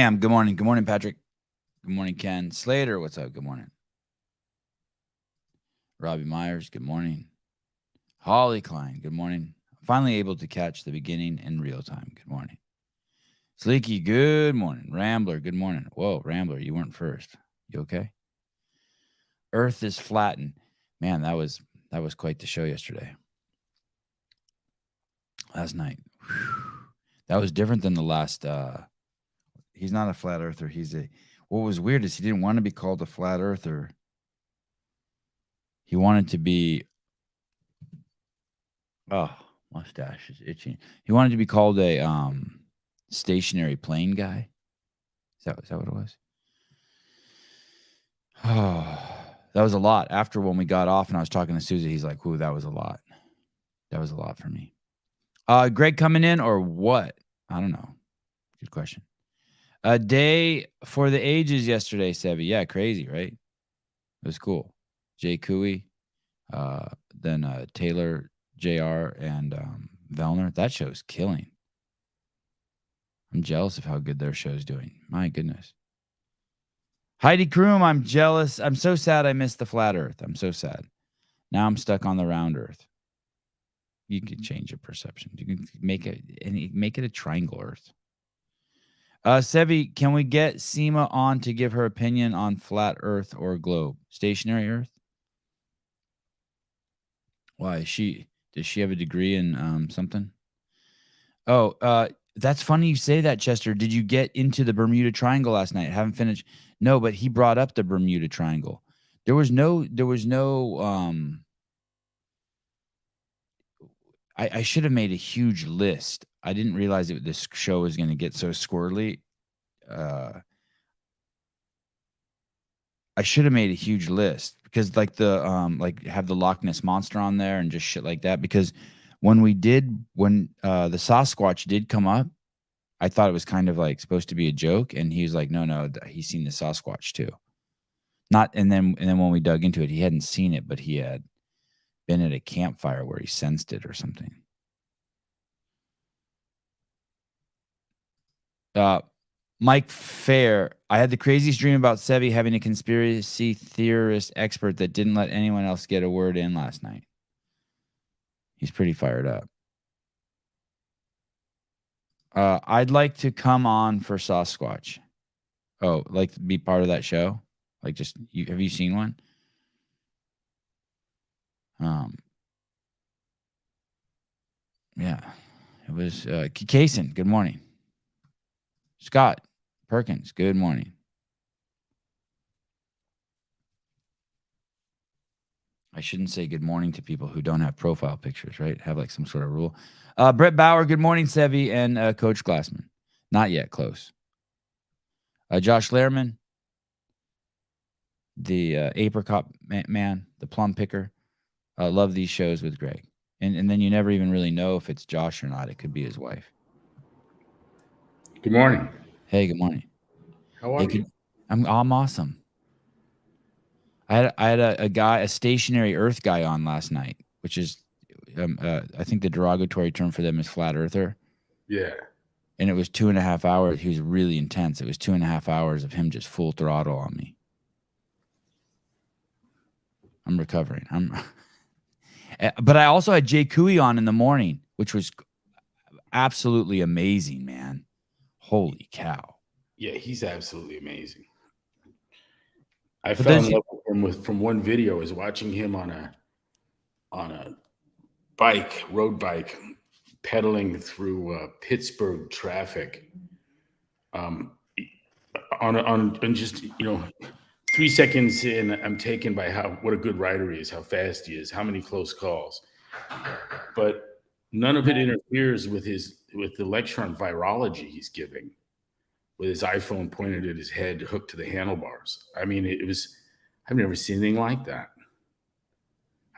Bam. Good morning. Good morning, Patrick. Good morning, Ken Slater. What's up? Good morning. Robbie Myers. Good morning. Holly Klein. Good morning. Finally able to catch the beginning in real time. Good morning. Sleeky. Good morning. Rambler. Good morning. Whoa, Rambler, you weren't first. You okay? Earth is flattened. Man, that was quite the show yesterday. Last night. Whew. That was different than the last. He's not a flat earther. What was weird is he didn't want to be called a flat earther. He wanted to be. Oh, mustache is itching. He wanted to be called a stationary plane guy. Is that what it was? Oh, that was a lot. After when we got off and I was talking to Susie, he's like, "Ooh, that was a lot. That was a lot for me." Greg coming in or what? I don't know. Good question. A day for the ages yesterday, Sevi. Yeah, crazy, right? It was cool. Jay Cooey, then Taylor, JR, and Vellner. That show's killing. I'm jealous of how good their show's doing. My goodness. Heidi Kroom, I'm jealous. I'm so sad I missed the flat earth. I'm so sad. Now I'm stuck on the round earth. You can change your perception. You can make it a triangle earth. Sevi, can we get Seema on to give her opinion on flat earth or globe? Stationary earth? Why? Does she have a degree in something? Oh, that's funny you say that, Chester. Did you get into the Bermuda Triangle last night? Haven't finished. No, but he brought up the Bermuda Triangle. There was no I should have made a huge list. I didn't realize this show was going to get so squirrely. I should have made a huge list because like have the Loch Ness Monster on there and just shit like that. Because when the Sasquatch did come up, I thought it was kind of like supposed to be a joke, and he was like, no, he's seen the Sasquatch too. And then when we dug into it, he hadn't seen it, but he had been at a campfire where he sensed it or something. Mike Fair, I had the craziest dream about Sevi having a conspiracy theorist expert that didn't let anyone else get a word in last night. He's pretty fired up. I'd like to come on for Sasquatch. Oh, like be part of that show? Like have you seen one? Yeah. It was Kaysen, good morning. Scott Perkins, good morning. I shouldn't say good morning to people who don't have profile pictures, right? Have like some sort of rule. Brett Bauer, good morning, Sevi and Coach Glassman. Not yet, close. Josh Lehrman, the apricot man, the plum picker. Love these shows with Greg. And then you never even really know if it's Josh or not. It could be his wife. Good morning. Hey, good morning. How are you? I'm awesome. I had a stationary Earth guy on last night, which is, I think the derogatory term for them is flat earther. Yeah. And it was 2.5 hours. He was really intense. It was 2.5 hours of him just full throttle on me. I'm recovering. But I also had Jay Cooey on in the morning, which was absolutely amazing, man. Holy cow. Yeah, he's absolutely amazing. I fell in love with him from one video. I was watching him on a road bike, pedaling through Pittsburgh traffic. On just 3 seconds in, I'm taken by what a good rider he is, how fast he is, how many close calls. But none of it interferes with the lecture on virology he's giving, with his iPhone pointed at his head, hooked to the handlebars. I mean, I've never seen anything like that.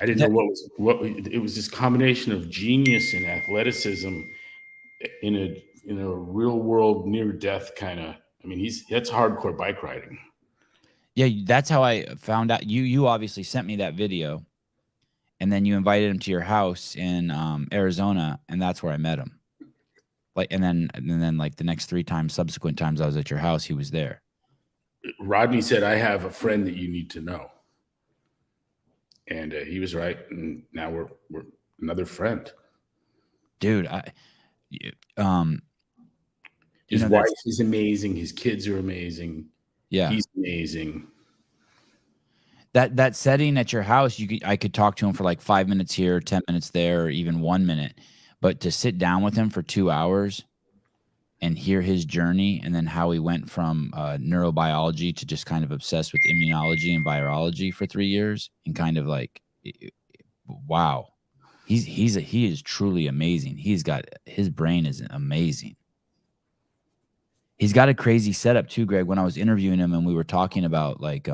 I didn't know it was this combination of genius and athleticism in a real world near death kind of. I mean, that's hardcore bike riding. Yeah, that's how I found out. You obviously sent me that video, and then you invited him to your house in Arizona, and that's where I met him. Like, and then like the next 3 times, subsequent times I was at your house, he was there. Rodney said, I have a friend that you need to know. And he was right. And now we're another friend. Dude, his wife is amazing. His kids are amazing. Yeah. He's amazing. That setting at your house, I could talk to him for like 5 minutes here, 10 minutes there, or even 1 minute. But to sit down with him for 2 hours and hear his journey, and then how he went from neurobiology to just kind of obsessed with immunology and virology for 3 years, and kind of like, wow, he is truly amazing. His brain is amazing. He's got a crazy setup too, Greg. When I was interviewing him and we were talking about like,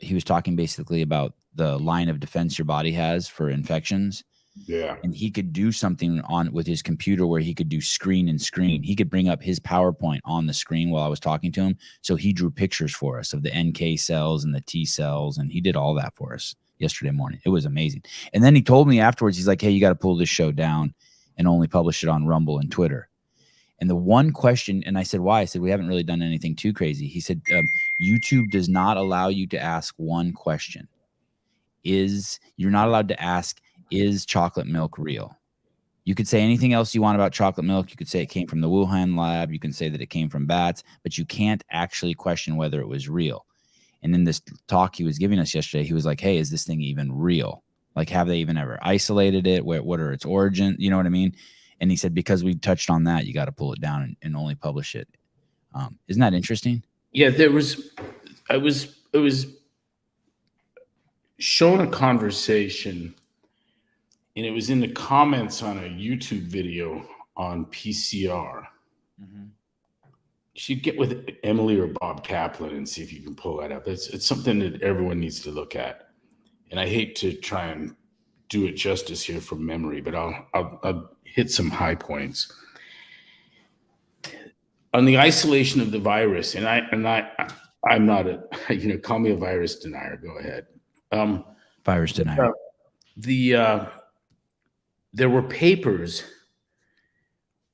he was talking basically about the line of defense your body has for infections. Yeah. And he could do something with his computer where he could do screen and screen. He could bring up his PowerPoint on the screen while I was talking to him. So he drew pictures for us of the NK cells and the T cells. And he did all that for us yesterday morning. It was amazing. And then he told me afterwards, he's like, hey, you got to pull this show down and only publish it on Rumble and Twitter. And the one question, and I said, why? I said, we haven't really done anything too crazy. He said, YouTube does not allow you to ask one question. You're not allowed to ask, is chocolate milk real? You could say anything else you want about chocolate milk. You could say it came from the Wuhan lab. You can say that it came from bats, but you can't actually question whether it was real. And in this talk he was giving us yesterday, he was like, hey, is this thing even real? Like, have they even ever isolated it? What are its origins? You know what I mean? And he said, because we touched on that, you got to pull it down and only publish it. Isn't that interesting? Yeah, I was shown a conversation, and it was in the comments on a YouTube video on PCR. Mm-hmm. You should get with Emily or Bob Kaplan and see if you can pull that up. It's something that everyone needs to look at. And I hate to try and do it justice here from memory, but I'll hit some high points. On the isolation of the virus, and I'm not call me a virus denier. Go ahead. Virus denier. There were papers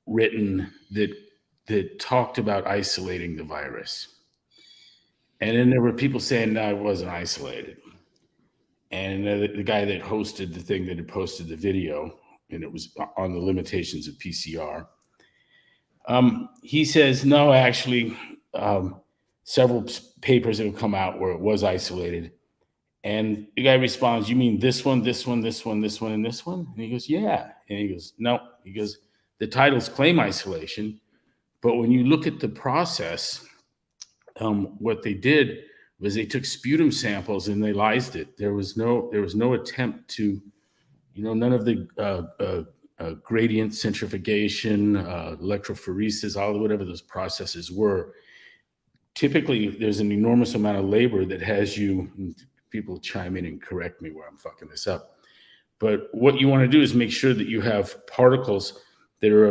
written that talked about isolating the virus, and then there were people saying, no, it wasn't isolated. And the guy that hosted the thing that had posted the video, and it was on the limitations of PCR. He says, no, actually, several papers have come out where it was isolated. And the guy responds, you mean this one, this one, this one, this one, and this one? And he goes, yeah. And he goes, no. He goes, the titles claim isolation, but when you look at the process, what they did was they took sputum samples and they lysed it. There was no attempt to, none of the gradient centrifugation, electrophoresis, all whatever those processes were. Typically, there's an enormous amount of labor that has you, people chime in and correct me where I'm fucking this up. But what you want to do is make sure that you have particles that are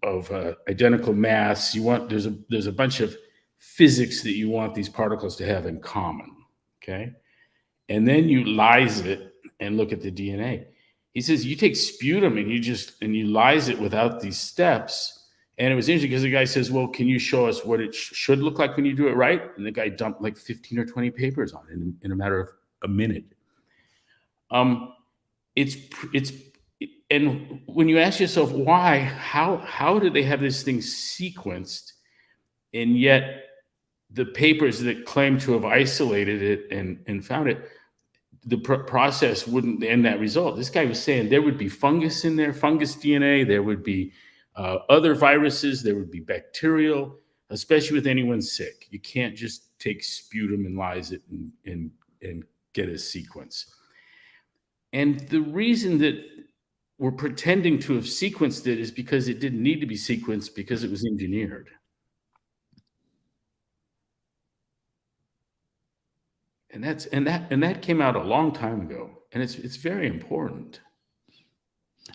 of identical mass. There's a bunch of physics that you want these particles to have in common, okay? And then you lyse it and look at the DNA. He says you take sputum and you lyse it without these steps. And it was interesting because the guy says, well, can you show us what it should look like when you do it right? And the guy dumped like 15 or 20 papers on it in a matter of a minute. And when you ask yourself why, how did they have this thing sequenced, and yet the papers that claim to have isolated it and found it, the process wouldn't end that result. This guy was saying there would be fungus in there, fungus DNA, there would be other viruses, there would be bacterial, especially with anyone sick. You can't just take sputum and lyse it and get a sequence. And the reason that we're pretending to have sequenced it is because it didn't need to be sequenced because it was engineered. And that came out a long time ago, and it's very important.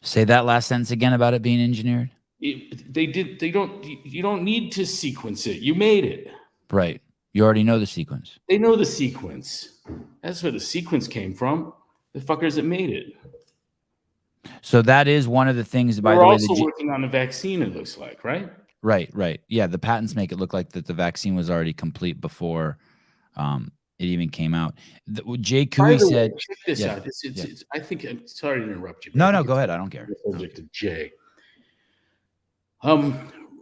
Say that last sentence again about it being engineered. You don't need to sequence it. You made it. Right. You already know the sequence. They know the sequence. That's where the sequence came from. The fuckers that made it. So that is one of the things, by They're the way, also working on the vaccine, it looks like, right? Right. Yeah, the patents make it look like that the vaccine was already complete before it even came out. Jay By Couey the way, said, check this yeah, out. yeah. I think, I'm sorry to interrupt you, but I No, think go it's ahead. I don't care. the subject of Jay.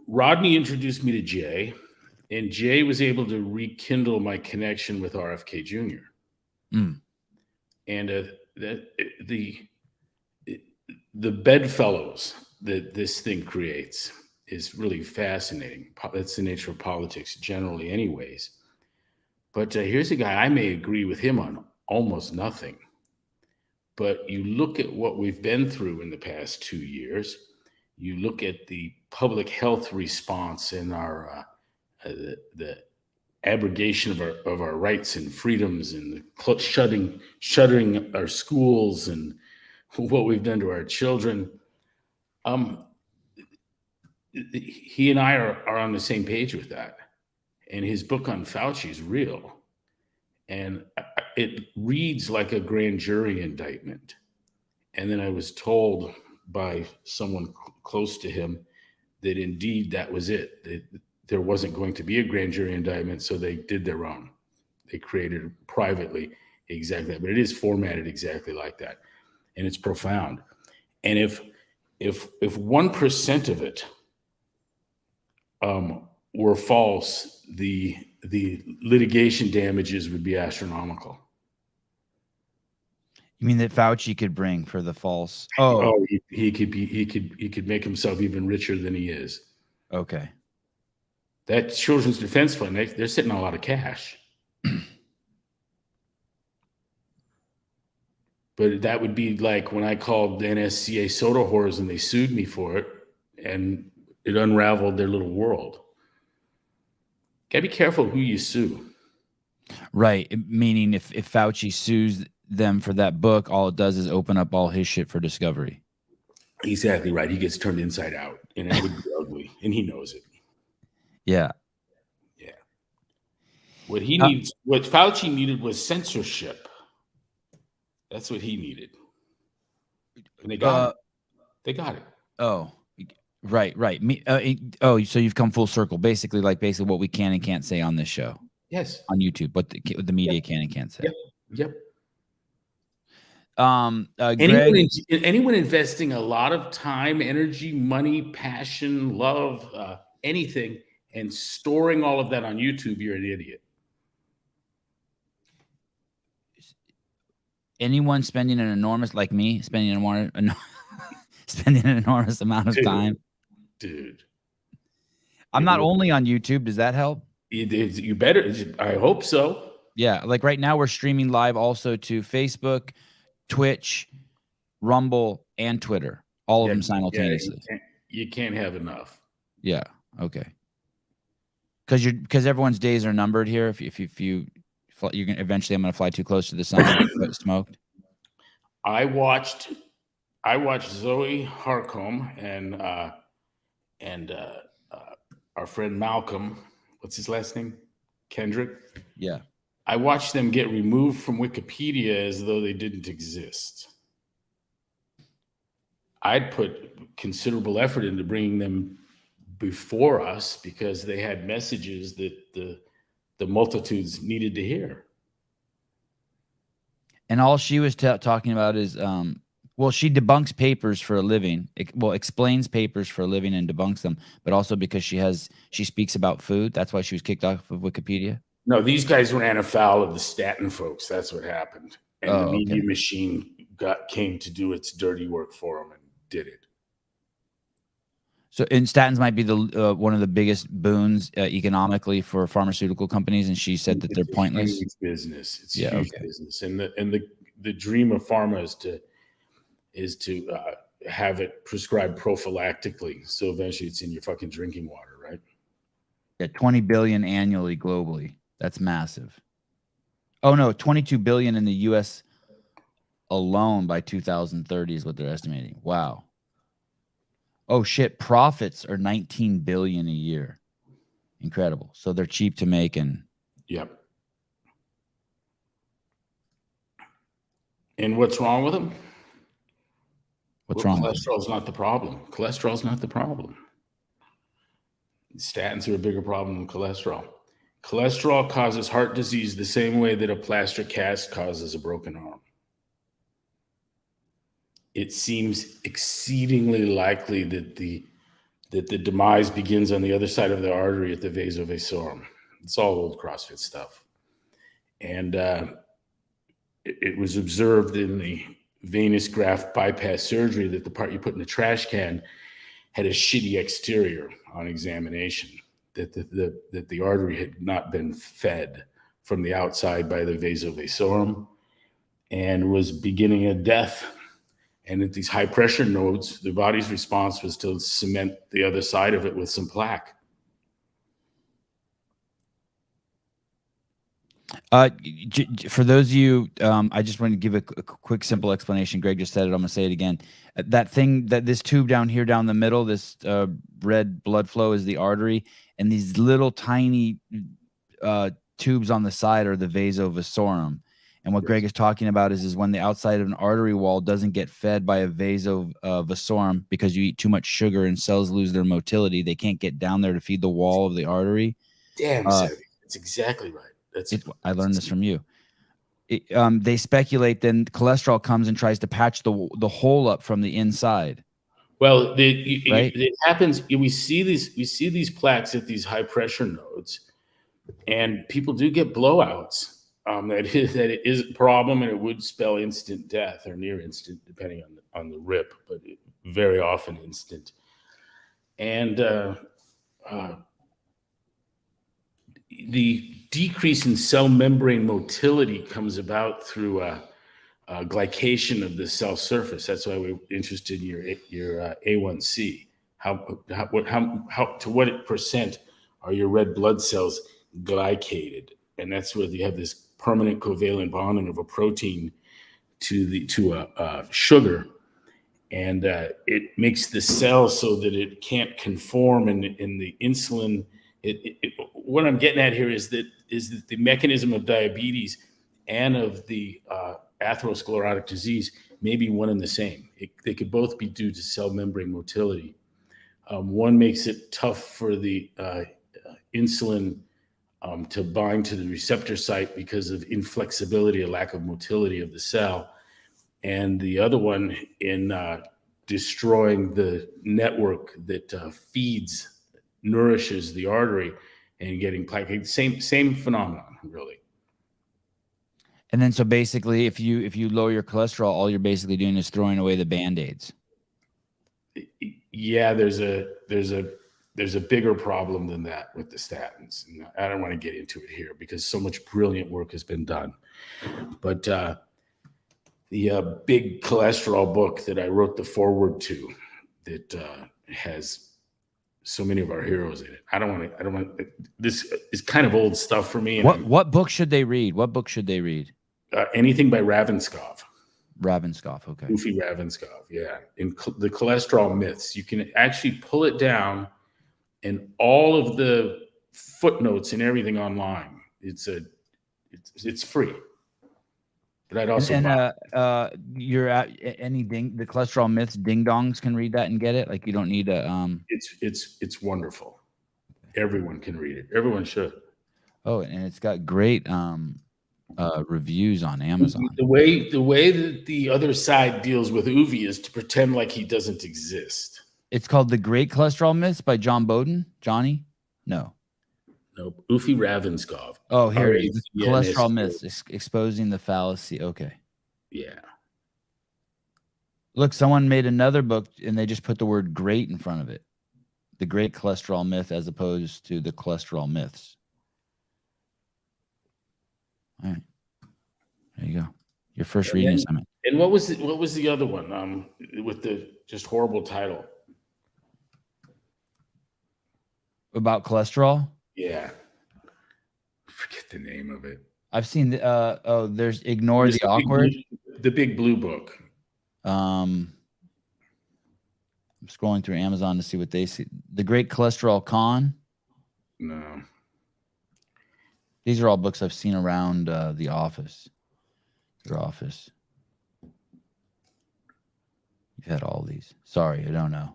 Rodney introduced me to Jay, and Jay was able to rekindle my connection with RFK Jr. Mm. And the bedfellows that this thing creates is really fascinating. That's the nature of politics generally, anyways. But here's a guy, I may agree with him on almost nothing. But you look at what we've been through in the past 2 years, you look at the public health response and our the abrogation of our rights and freedoms, and shuttering our schools, and what we've done to our children. He and I are on the same page with that. And his book on Fauci is real. And it reads like a grand jury indictment. And then I was told by someone close to him that indeed that was it. There wasn't going to be a grand jury indictment, so they did their own. They created privately exactly that, but it is formatted exactly like that, and it's profound. And if 1% of it were false, the litigation damages would be astronomical. You mean that Fauci could bring for the false? He could make himself even richer than he is. Okay. That Children's Defense Fund, they're sitting on a lot of cash. But that would be like when I called the NSCA soda whores and they sued me for it, and it unraveled their little world. Gotta be careful who you sue. Right. Meaning if Fauci sues them for that book, all it does is open up all his shit for discovery. Exactly right. He gets turned inside out, and it would be ugly, and he knows it. Yeah. Yeah. What he needs, what Fauci needed was censorship. That's what he needed. And they got it. They got it. Oh, right. So you've come full circle. Basically what we can and can't say on this show. Yes. On YouTube, what the media can and can't say. Yep. Greg, anyone investing a lot of time, energy, money, passion, love, anything, and storing all of that on YouTube, you're an idiot. Anyone spending an enormous, like me, spending an enormous amount of time. Dude. I'm not only on YouTube. Does that help? You better. I hope so. Yeah. Like right now we're streaming live also to Facebook, Twitch, Rumble, and Twitter. All of them simultaneously. You can't have enough. Yeah. Okay. Because everyone's days are numbered here. If you're gonna eventually, I'm gonna fly too close to the sun and get smoked. I watched Zoe Harcombe and our friend Malcolm. What's his last name? Kendrick. Yeah. I watched them get removed from Wikipedia as though they didn't exist. I'd put considerable effort into bringing them before us because they had messages that the multitudes needed to hear. And all she was talking about is, she debunks papers for a living. Explains papers for a living and debunks them, but also because she speaks about food. That's why she was kicked off of Wikipedia. No, these guys ran afoul of the statin folks. That's what happened. And the media machine came to do its dirty work for them and did it. So, and statins might be the one of the biggest boons economically for pharmaceutical companies, and she said that they're pointless. It's business. It's huge business, and the dream of pharma is to have it prescribed prophylactically, so eventually it's in your fucking drinking water, right? Yeah, $20 billion annually globally. That's massive. Oh no, $22 billion in the U.S. alone by 2030 is what they're estimating. Wow. Oh shit, profits are $19 billion a year. Incredible. So they're cheap to make and yep. And what's wrong with them? What's wrong with it? Cholesterol is not the problem. Cholesterol is not the problem. Statins are a bigger problem than cholesterol. Cholesterol causes heart disease the same way that a plaster cast causes a broken arm. It seems exceedingly likely that the demise begins on the other side of the artery at the vasovasorum. It's all old CrossFit stuff. And it was observed in the venous graft bypass surgery that the part you put in the trash can had a shitty exterior on examination, that the artery had not been fed from the outside by the vasovasorum and was beginning a death. And at these high pressure nodes, the body's response was to cement the other side of it with some plaque. For those of you, I just want to give a quick, simple explanation. Greg just said it. I'm going to say it again. That thing, this tube down here, down the middle, this red blood flow is the artery, and these little tiny tubes on the side are the vasovasorum. And what Greg is talking about is when the outside of an artery wall doesn't get fed by a vasovasorum because you eat too much sugar and cells lose their motility. They can't get down there to feed the wall of the artery. Damn, Sevan. That's exactly right. I learned this from you. They speculate then cholesterol comes and tries to patch the hole up from the inside. Well, it happens. We see these plaques at these high pressure nodes, and people do get blowouts. That is a problem, and it would spell instant death or near instant, depending on the rip, but very often instant. And the decrease in cell membrane motility comes about through glycation of the cell surface. That's why we're interested in your A1C. How to what percent are your red blood cells glycated? And that's where you have this permanent covalent bonding of a protein to a sugar, and it makes the cell so that it can't conform in the insulin. What I'm getting at here is that the mechanism of diabetes and of the atherosclerotic disease may be one and the same. They could both be due to cell membrane motility. One makes it tough for the insulin to bind to the receptor site because of inflexibility, a lack of motility of the cell. And the other one in destroying the network that nourishes the artery and getting plaque. Same phenomenon, really. And then, so basically, if you lower your cholesterol, all you're basically doing is throwing away the Band-Aids. Yeah, there's a bigger problem than that with the statins. And I don't want to get into it here because so much brilliant work has been done. But the big cholesterol book that I wrote the foreword to, that has so many of our heroes in it. I don't want. This is kind of old stuff for me. And what book should they read? What book should they read? Anything by Ravenscoff. Ravenscoff, okay. Goofy Ravenscoff, yeah. In the cholesterol myths, you can actually pull it down, and all of the footnotes and everything online. It's free. But I'd also you're at the cholesterol myths, ding dongs can read that and get it. Like you don't need a It's wonderful. Everyone can read it. Everyone should. Oh, and it's got great reviews on Amazon. The way that the other side deals with Uvi is to pretend like he doesn't exist. It's called The Great Cholesterol Myths by John Bowden. Johnny? No. Nope. Ufi Ravenscoff. Oh, here it is. Cholesterol Myths, exposing the fallacy. Okay. Yeah. Look, someone made another book and they just put the word great in front of it. The Great Cholesterol Myth as opposed to the Cholesterol Myths. All right. There you go. Your first reading assignment. And what was the other one? With the just horrible title. About cholesterol? Yeah. Forget the name of it. I've seen there's Ignore the Awkward. The Big Blue Book. I'm scrolling through Amazon to see what they see. The Great Cholesterol Con. No. These are all books I've seen around the office. Your office. You've had all these. Sorry, I don't know.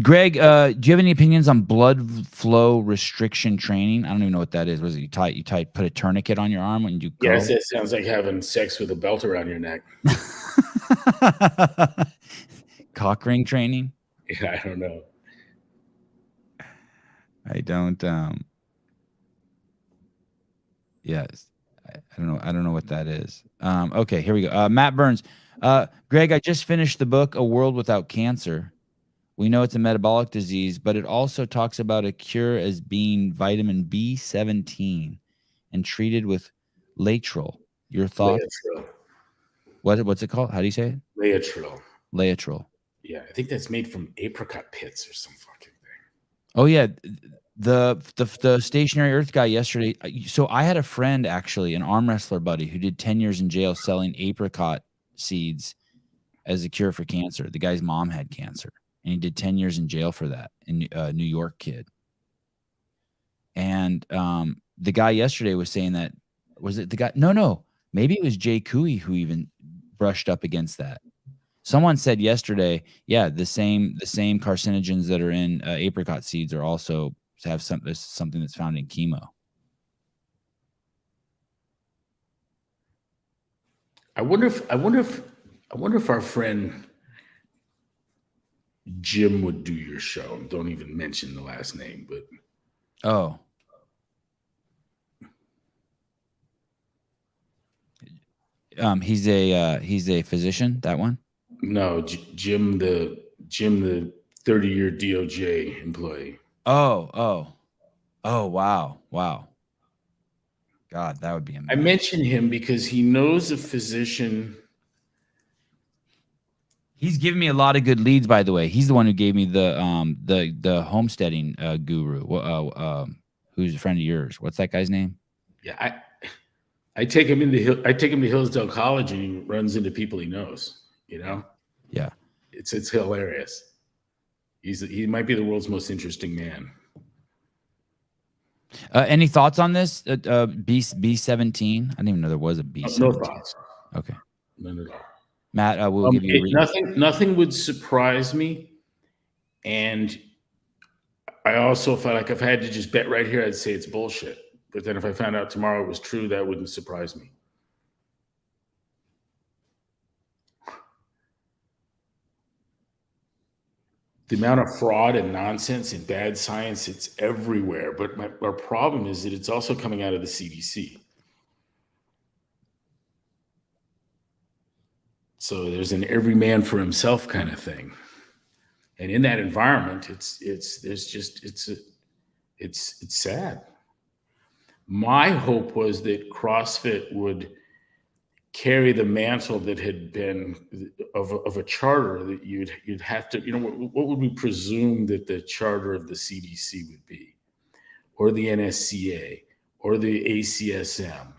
Greg, do you have any opinions on blood flow restriction training? I don't even know what that is. Was it you put a tourniquet on your arm when you go? Yes, it sounds like having sex with a belt around your neck. Cock ring training? Yeah, I don't know. I don't. Yes, I don't know. I don't know what that is. Okay, here we go. Matt Burns. Greg, I just finished the book A World Without Cancer. We know it's a metabolic disease, but it also talks about a cure as being vitamin B17 and treated with Laetrile. Your thoughts? Laetrile. What's it called? How do you say it? Laetrile. Laetrile. Yeah, I think that's made from apricot pits or some fucking thing. Oh yeah, the stationary Earth guy yesterday. So I had a friend, actually, an arm wrestler buddy, who did 10 years in jail selling apricot seeds as a cure for cancer. The guy's mom had cancer, and he did 10 years in jail for that. In New York kid. And the guy yesterday was saying that, was it the guy? No, maybe it was Jay Cooey who even brushed up against that. Someone said yesterday, yeah, the same carcinogens that are in apricot seeds are also have something that's found in chemo. I wonder if our friend Jim would do your show. Don't even mention the last name, but he's a physician. That one? No, Jim the 30-year DOJ employee. Oh, wow. God, that would be amazing. I mention him because he knows a physician. He's given me a lot of good leads, by the way. He's the one who gave me the homesteading guru, who's a friend of yours. What's that guy's name? Yeah, I take him to Hillsdale College, and he runs into people he knows. You know. Yeah, it's hilarious. He might be the world's most interesting man. Any thoughts on this? B17? I didn't even know there was a B17. No thoughts. Okay. None at all. Matt, we'll give you nothing would surprise me. And I also felt like if I had to just bet right here, I'd say it's bullshit. But then if I found out tomorrow it was true, that wouldn't surprise me. The amount of fraud and nonsense and bad science, it's everywhere. But our problem is that it's also coming out of the CDC. So there's an every man for himself kind of thing. And in that environment, it's sad. My hope was that CrossFit would carry the mantle that had been of a charter that you'd have to, what would we presume that the charter of the CDC would be, or the NSCA, or the ACSM,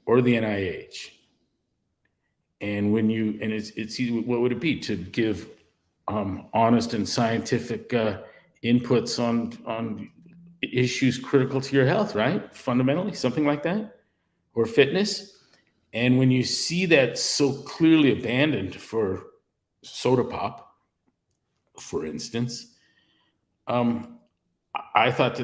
or the NIH. And it's what would it be to give honest and scientific inputs on issues critical to your health, right? Fundamentally, something like that, or fitness. And when you see that so clearly abandoned for soda pop, for instance, I thought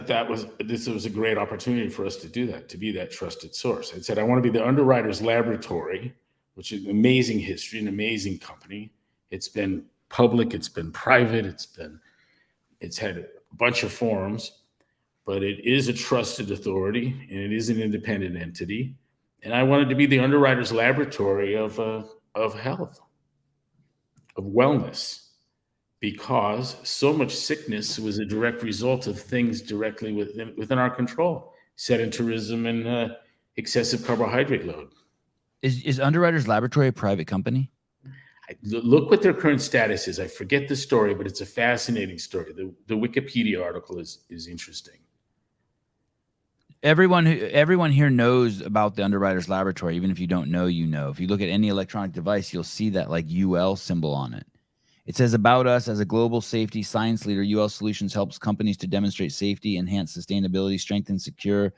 this was a great opportunity for us to do that, to be that trusted source. I said, I want to be the underwriter's laboratory, which is an amazing history, an amazing company. It's been public, it's been private, it's had a bunch of forms, but it is a trusted authority and it is an independent entity. And I wanted to be the underwriter's laboratory of health, of wellness, because so much sickness was a direct result of things directly within our control: sedentarism and excessive carbohydrate load. Is Underwriters Laboratory a private company? Look what their current status is. I forget the story, but it's a fascinating story. The Wikipedia article is interesting. Everyone here knows about the Underwriters Laboratory. Even if you don't know, you know. If you look at any electronic device, you'll see that like UL symbol on it. It says, about us as a global safety science leader, UL Solutions helps companies to demonstrate safety, enhance sustainability, strengthen, secure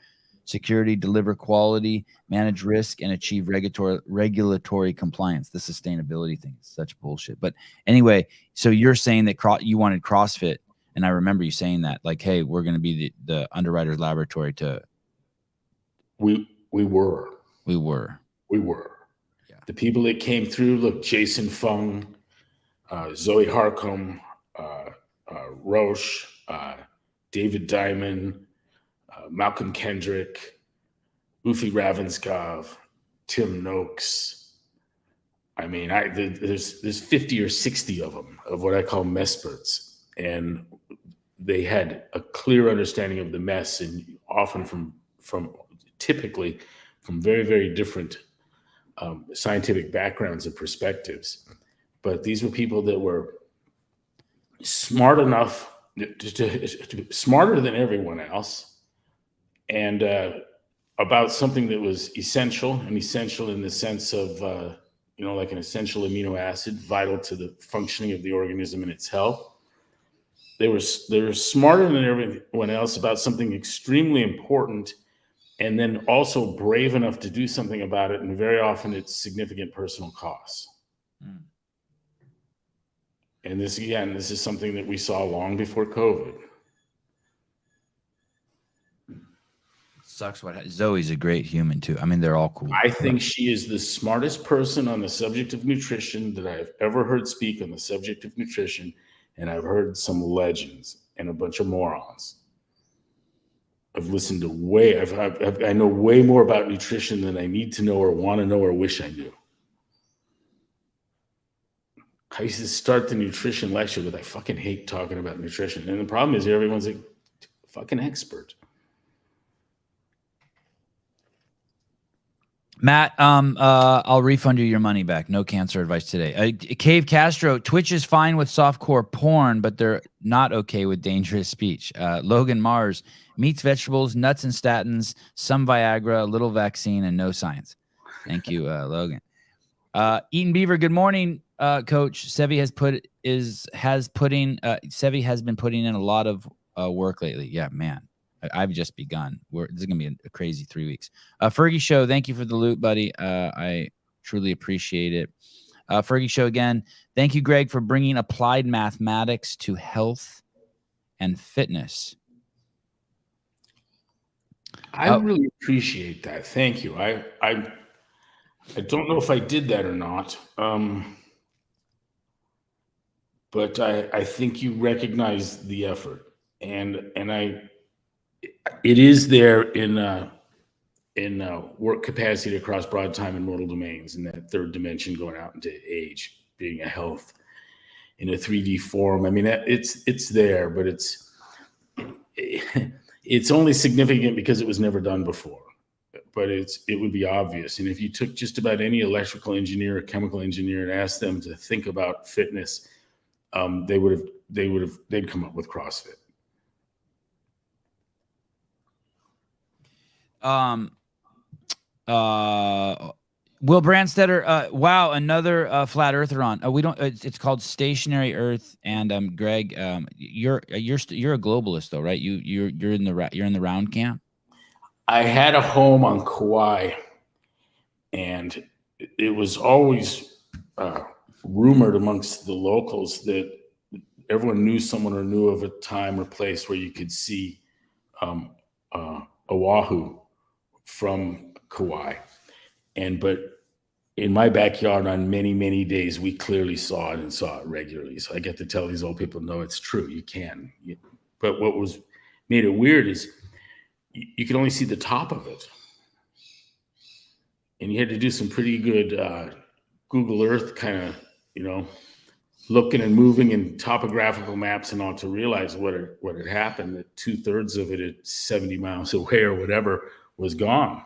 security, deliver quality, manage risk, and achieve regulatory compliance. The sustainability thing is such bullshit. But anyway, so you're saying that you wanted CrossFit, and I remember you saying that, like, hey, we're going to be the underwriters laboratory to. We were. Yeah. The people that came through, look, Jason Fung, Zoe Harcum, Roche, David Diamond, Malcolm Kendrick, Ufi Ravenscov, Tim Noakes. I mean, there's 50 or 60 of them, of what I call mesperts. And they had a clear understanding of the mess, and often typically from very, very different scientific backgrounds and perspectives. But these were people that were smart enough, smarter than everyone else, and about something that was essential in the sense of, like an essential amino acid, vital to the functioning of the organism and its health. They were smarter than everyone else about something extremely important, and then also brave enough to do something about it. And very often it's significant personal costs. Mm. And this is something that we saw long before COVID. Sucks Zoe's a great human too. I mean, they're all cool. I think she is the smartest person on the subject of nutrition that I've ever heard speak on the subject of nutrition. And I've heard some legends and a bunch of morons. I've listened to I know way more about nutrition than I need to know or want to know or wish I knew. I used to start the nutrition lecture with, I fucking hate talking about nutrition. And the problem is everyone's a fucking expert. Matt, I'll refund you your money back. No cancer advice today. Cave Castro, Twitch is fine with softcore porn, but they're not okay with dangerous speech. Logan Mars, meats, vegetables, nuts, and statins, some Viagra, a little vaccine, and no science. Thank you, Logan. Eaton Beaver, good morning, Coach. Sevi has been putting in a lot of work lately. Yeah, man. I've just begun. This is going to be a crazy 3 weeks. Fergie Show, thank you for the loot, buddy. I truly appreciate it. Fergie Show again. Thank you, Greg, for bringing applied mathematics to health and fitness. I really appreciate that. Thank you. I don't know if I did that or not, but I think you recognize the effort, and it is there in work capacity across broad time and modal domains, in that third dimension going out into age, being a health in a 3D form. I mean, it's there, but it's only significant because it was never done before. But it would be obvious. And if you took just about any electrical engineer or chemical engineer and asked them to think about fitness, they'd come up with CrossFit. Will Brandstetter, wow, another flat earther on. It's called Stationary Earth. And Greg, you're a globalist though, right? You're in the round camp. I had a home on Kauai, and it was always rumored amongst the locals that everyone knew someone or knew of a time or place where you could see Oahu from Kauai. But in my backyard on many, many days, we clearly saw it and saw it regularly. So I get to tell these old people, no, it's true. You can. But what made it weird is you could only see the top of it. And you had to do some pretty good Google Earth kind of, looking and moving in topographical maps and all to realize what had happened, that 2/3 of it at 70 miles away or whatever was gone.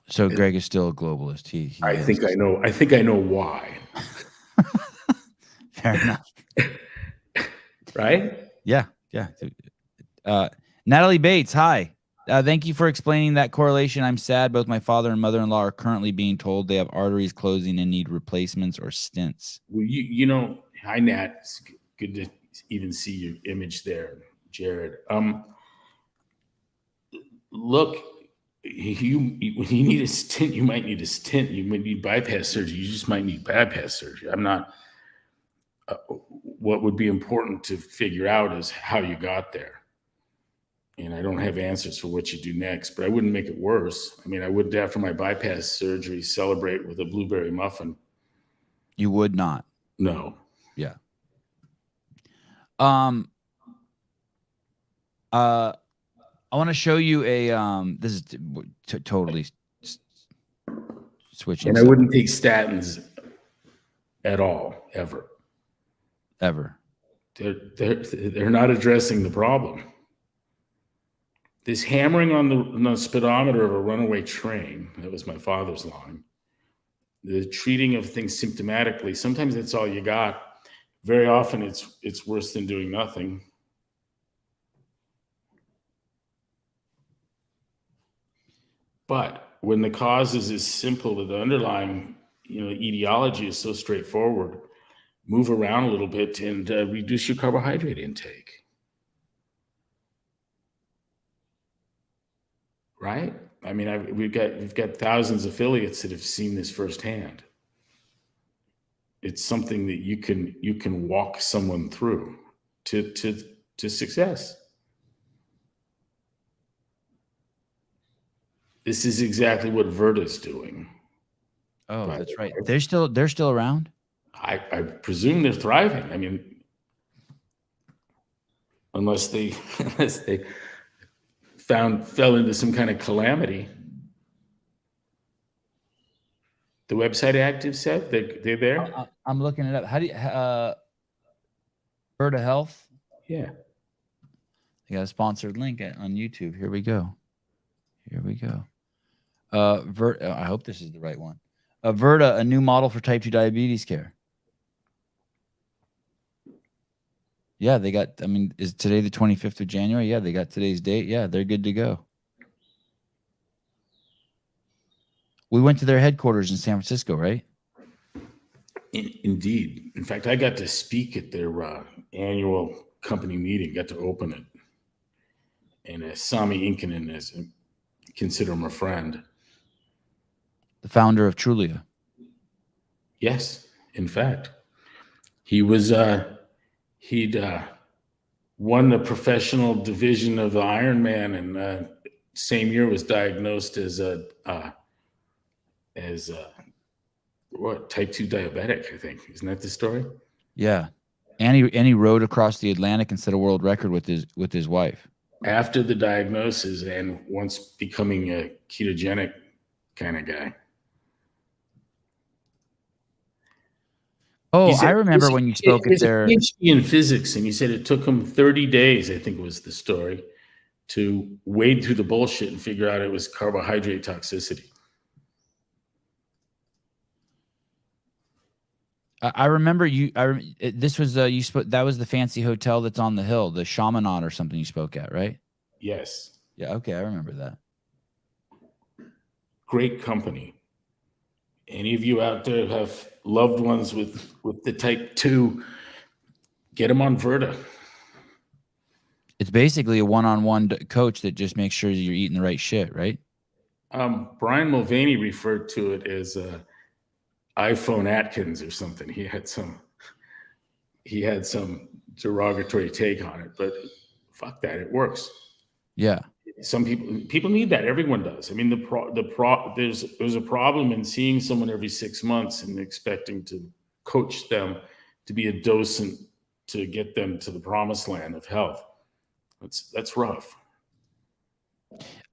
So Greg is still a globalist. I think I know why. Fair enough. Right? Yeah. Natalie Bates, hi. Thank you for explaining that correlation. I'm sad both my father and mother-in-law are currently being told they have arteries closing and need replacements or stents. Well, hi, Nat. It's good to even see your image there, Jared. Look, when you need a stent, you might need a stent. You might need bypass surgery. You just might need bypass surgery. I'm not. What would be important to figure out is how you got there. And I don't have answers for what you do next, but I wouldn't make it worse. I mean, I would, after my bypass surgery, celebrate with a blueberry muffin. You would not. No. Yeah. I want to show you a this is totally switching. And I wouldn't take statins at all, ever. They're not addressing the problem. This hammering on the speedometer of a runaway train, that was my father's line. The treating of things symptomatically, sometimes that's all you got. Very often it's worse than doing nothing. But when the cause is as simple, the underlying etiology is so straightforward, move around a little bit and reduce your carbohydrate intake. Right? I mean, we've got thousands of affiliates that have seen this firsthand. It's something that you can walk someone through to success. This is exactly what Virta's doing. Oh, that's right. They're still around? I presume they're thriving. I mean, unless they fell into some kind of calamity. The website active, Seth? They're there? I'm looking it up. How do you Virta Health? Yeah. They got a sponsored link on YouTube. Here we go. I hope this is the right one. Virta, a new model for type 2 diabetes care. Yeah, they got, is today the 25th of January? Yeah, they got today's date. Yeah, they're good to go. We went to their headquarters in San Francisco, right? Indeed. In fact, I got to speak at their annual company meeting, got to open it. And Sami Inkinen, consider him a friend. The founder of Trulia. Yes, in fact. He was... He'd won the professional division of the Ironman, and same year was diagnosed as type 2 diabetic, I think. Isn't that the story? Yeah, and he rode across the Atlantic and set a world record with his wife. After the diagnosis, and once becoming a ketogenic kind of guy. Oh, I remember when you spoke at their PhD in physics, and you said it took him 30 days, I think was the story, to wade through the bullshit and figure out it was carbohydrate toxicity. I remember this was that was the fancy hotel that's on the hill, the Chaminade or something you spoke at, right? Yes. Yeah. Okay, I remember that. Great company. Any of you out there have loved ones with the type 2, get them on Virta. It's basically a one-on-one coach that just makes sure you're eating the right shit, right? Brian Mulvaney referred to it as iPhone Atkins or something. He had some derogatory take on it, but fuck that, it works. Yeah. Some people need that. Everyone does. I mean, there's a problem in seeing someone every 6 months and expecting to coach them to be a docent to get them to the promised land of health. That's rough.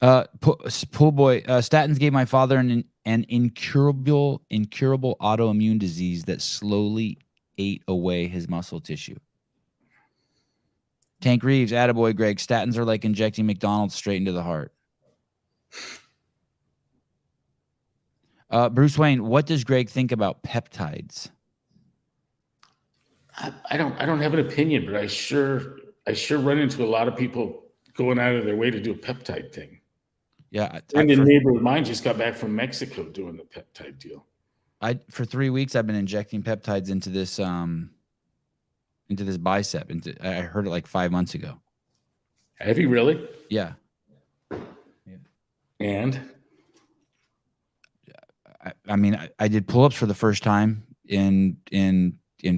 Pool boy, statins gave my father an incurable autoimmune disease that slowly ate away his muscle tissue. Tank Reeves, attaboy, Greg. Statins are like injecting McDonald's straight into the heart. Bruce Wayne, what does Greg think about peptides? I don't have an opinion, but I sure run into a lot of people going out of their way to do a peptide thing. Yeah, and a neighbor of mine just got back from Mexico doing the peptide deal. For 3 weeks I've been injecting peptides into this into this bicep. I heard it like 5 months ago. Have you really? Yeah. And I mean, I did pull-ups for the first time in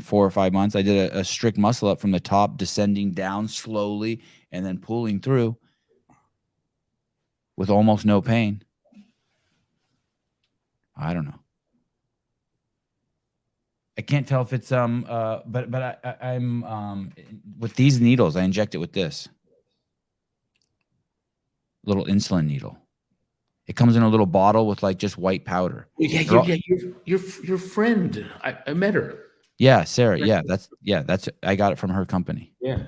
4 or 5 months. I did a strict muscle up from the top, descending down slowly and then pulling through with almost no pain. I don't know. I can't tell if it's but I'm with these needles, I inject it with this little insulin needle. It comes in a little bottle with like just white powder. Yeah, your friend. I met her. Yeah, Sarah. Yeah, that's I got it from her company. Yeah.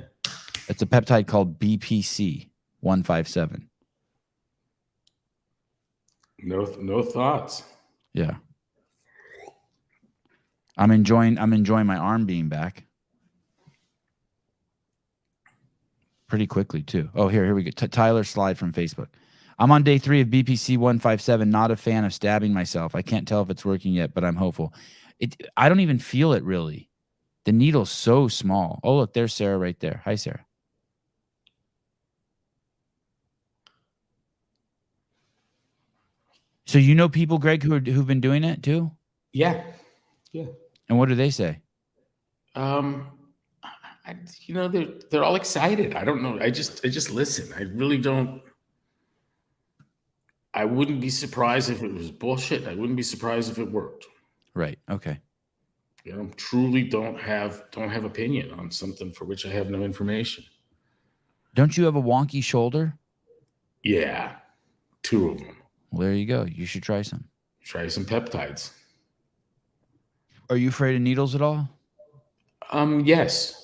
It's a peptide called BPC 157. No thoughts. Yeah. I'm enjoying my arm being back. Pretty quickly too. Oh, here we go. Tyler Slide from Facebook. I'm on day 3 of BPC 157. Not a fan of stabbing myself. I can't tell if it's working yet, but I'm hopeful. I don't even feel it really. The needle's so small. Oh, look, there's Sarah right there. Hi, Sarah. So you know people, Greg, who've been doing it too? Yeah. And what do they say? They're all excited. I don't know. I just listen. I really don't. I wouldn't be surprised if it was bullshit. I wouldn't be surprised if it worked. Right. Okay. Truly don't have opinion on something for which I have no information. Don't you have a wonky shoulder? Yeah, 2 of them. Well, there you go. You should try some. Try some peptides. Are you afraid of needles at all? Yes.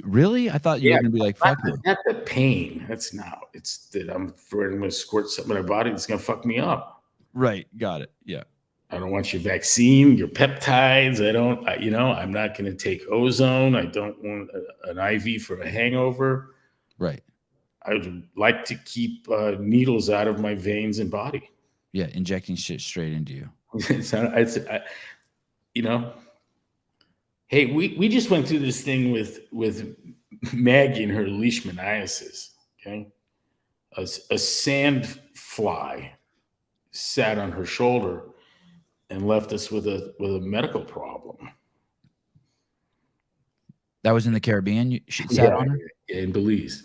Really? I thought you were going to be like, fuck no. Not the pain. It's that I'm afraid I'm going to squirt something in my body that's going to fuck me up. Right. Got it. Yeah. I don't want your vaccine, your peptides. I'm not going to take ozone. I don't want an IV for a hangover. Right. I would like to keep needles out of my veins and body. Yeah. Injecting shit straight into you. Hey, we just went through this thing with Maggie and her leishmaniasis. Okay, a sand fly sat on her shoulder and left us with a medical problem. That was in the Caribbean. She sat on her? Yeah, in Belize.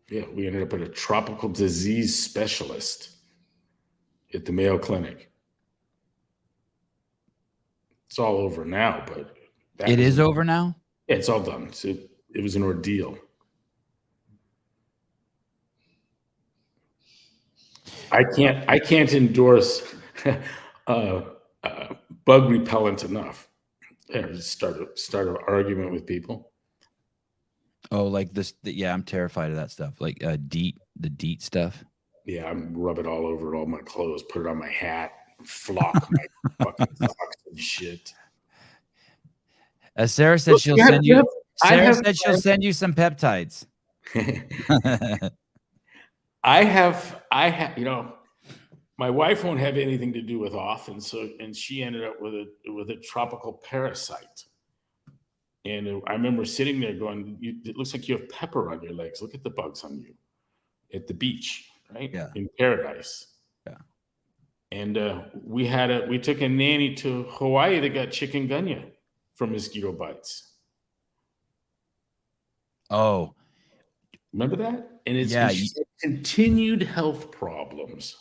Yeah, we ended up at a tropical disease specialist at the Mayo Clinic. It's all over now, but it is over now? Yeah, it's all done. So it was an ordeal. I can't endorse bug repellent enough. Start an argument with people. Oh, like this? Yeah, I'm terrified of that stuff. Like the DEET stuff. Yeah, I rub it all over all my clothes, put it on my hat, flock my fucking socks and shit. As Sarah said, she'll send you. Sarah said she'll send you some peptides. I have. My wife won't have anything to do with off, and she ended up with a tropical parasite. And I remember sitting there going, "It looks like you have pepper on your legs. Look at the bugs on you." At the beach, right? Yeah. In paradise. Yeah. And we took a nanny to Hawaii that got chikungunya from mosquito bites. Oh. Remember that? And it's continued health problems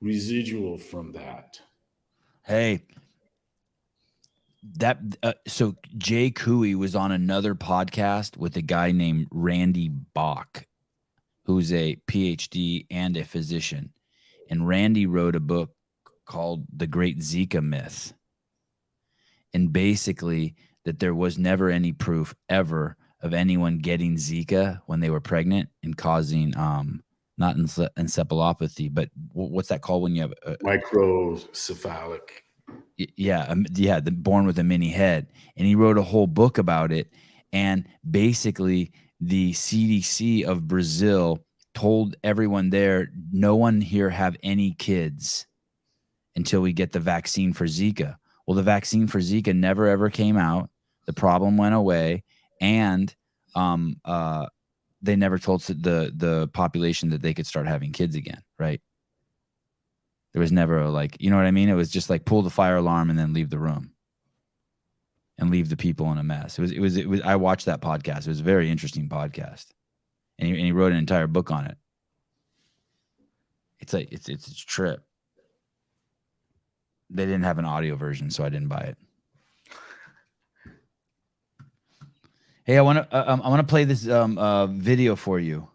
residual from that. Hey, so Jay Cooey was on another podcast with a guy named Randy Bach, who's a PhD and a physician. And Randy wrote a book called The Great Zika Myth. And basically that there was never any proof ever of anyone getting Zika when they were pregnant and causing not encephalopathy, but what's that called when you have microcephalic? Yeah, born with a mini head. And he wrote a whole book about it. And basically the CDC of Brazil told everyone there, no one here have any kids until we get the vaccine for Zika. Well, the vaccine for Zika never ever came out. The problem went away, and they never told the population that they could start having kids again, right? There was never a, like, you know what I mean? It was just like pull the fire alarm and then leave the room and leave the people in a mess. It was. I watched that podcast. It was a very interesting podcast, and he wrote an entire book on it. It's like it's a trip. They didn't have an audio version, so I didn't buy it. Hey, I want to play this video for you.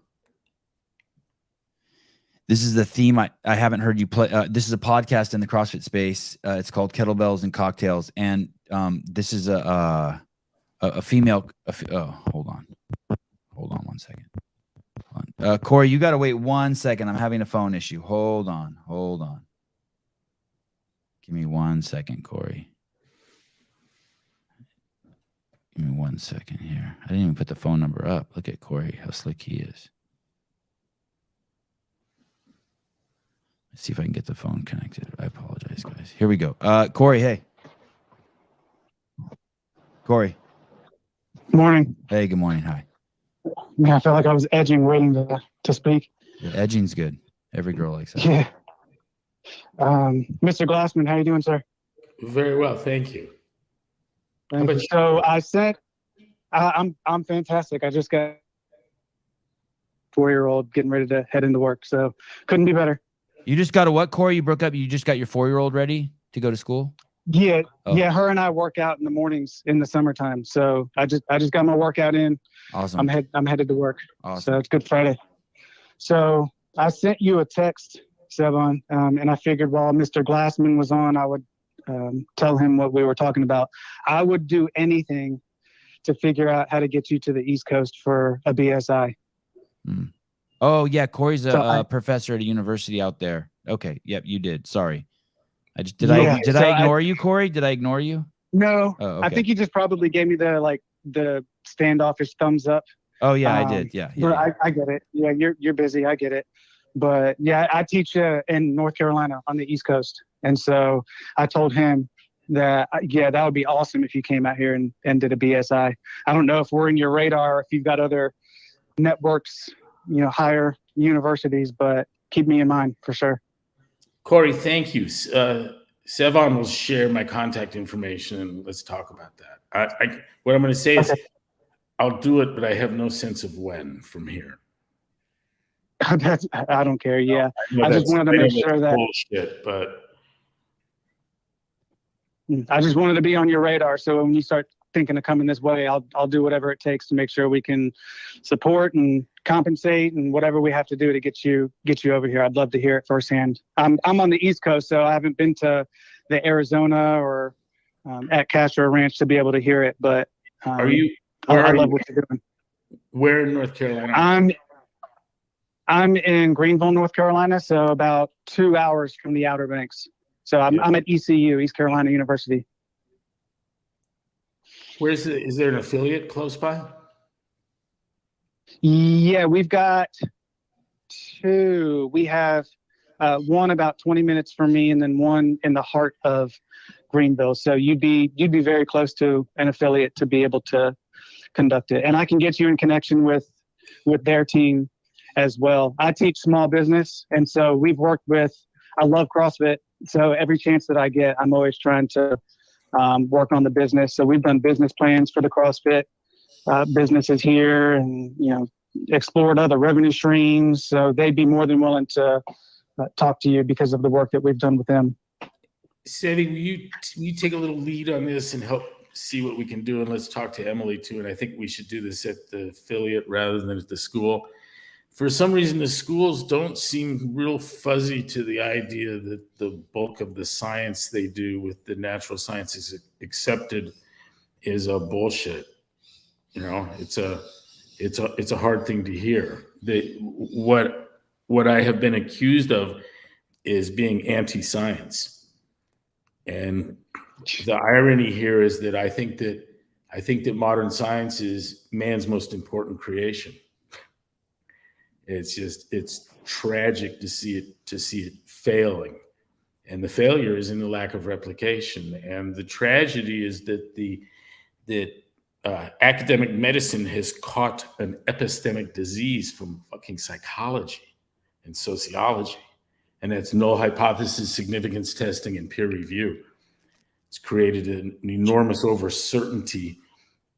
This is the theme I haven't heard you play. This is a podcast in the CrossFit space. It's called Kettlebells and Cocktails, and this is a female. Hold on 1 second. Corey, you got to wait 1 second. I'm having a phone issue. Hold on. Give me 1 second, Corey. Give me 1 second here. I didn't even put the phone number up. Look at Corey, how slick he is. Let's see if I can get the phone connected. I apologize, guys. Here we go. Corey, hey. Corey. Morning. Hey, good morning. Hi. Man, I felt like I was edging, waiting to speak. Yeah, edging's good. Every girl likes that. Yeah. Mr. Glassman, how you doing, sir? Very well, thank you. Thank you. So I said, I'm fantastic. I just got a 4-year-old getting ready to head into work, so couldn't be better. You just got a what, Corey? You broke up. You just got your 4-year-old ready to go to school? Yeah, oh. Yeah. Her and I work out in the mornings in the summertime, so I just got my workout in. Awesome. I'm headed to work. Awesome. So it's Good Friday. So I sent you a text, Sevan, and I figured while Mr. Glassman was on, I would tell him what we were talking about. I would do anything to figure out how to get you to the East Coast for a BSI. Mm. Oh, yeah. Corey's a professor at a university out there. Okay. Yep, you did. Sorry. Did I ignore you, Corey? Did I ignore you? No. Oh, okay. I think you just probably gave me the standoffish thumbs up. Oh, yeah, I did. Yeah. But I get it. Yeah, you're busy. I get it. But yeah, I teach in North Carolina on the East Coast. And so I told him that, that would be awesome if you came out here and did a BSI. I don't know if we're in your radar, if you've got other networks, higher universities, but keep me in mind for sure. Corey, thank you. Sevan will share my contact information and let's talk about that. What I'm going to say is I'll do it, but I have no sense of when from here. I don't care. Yeah. I just wanted to make sure that bullshit, but I just wanted to be on your radar. So when you start thinking of coming this way, I'll do whatever it takes to make sure we can support and compensate and whatever we have to do to get you over here. I'd love to hear it firsthand. I'm on the East Coast, so I haven't been to the Arizona or at Castro Ranch to be able to hear it. But I love what you're doing. Where in North Carolina? I'm in Greenville, North Carolina, so about 2 hours from the Outer Banks. So I'm at ECU, East Carolina University. Is there an affiliate close by? Yeah, we've got 2. We have one about 20 minutes from me, and then one in the heart of Greenville. So you'd be very close to an affiliate to be able to conduct it. And I can get you in connection with their team as well. I teach small business, and so we've worked with. I love CrossFit, so every chance that I get, I'm always trying to work on the business. So we've done business plans for the CrossFit businesses here, and explored other revenue streams. So they'd be more than willing to talk to you because of the work that we've done with them. Sevan, will you take a little lead on this and help see what we can do? And let's talk to Emily too. And I think we should do this at the affiliate rather than at the school. For some reason, the schools don't seem real fuzzy to the idea that the bulk of the science they do with the natural sciences accepted is a bullshit. It's a hard thing to hear. What I have been accused of is being anti-science, and the irony here is that I think that modern science is man's most important creation. It's tragic to see it failing. And the failure is in the lack of replication. And the tragedy is that academic medicine has caught an epistemic disease from fucking psychology and sociology. And that's null hypothesis, significance testing, and peer review. It's created an enormous overcertainty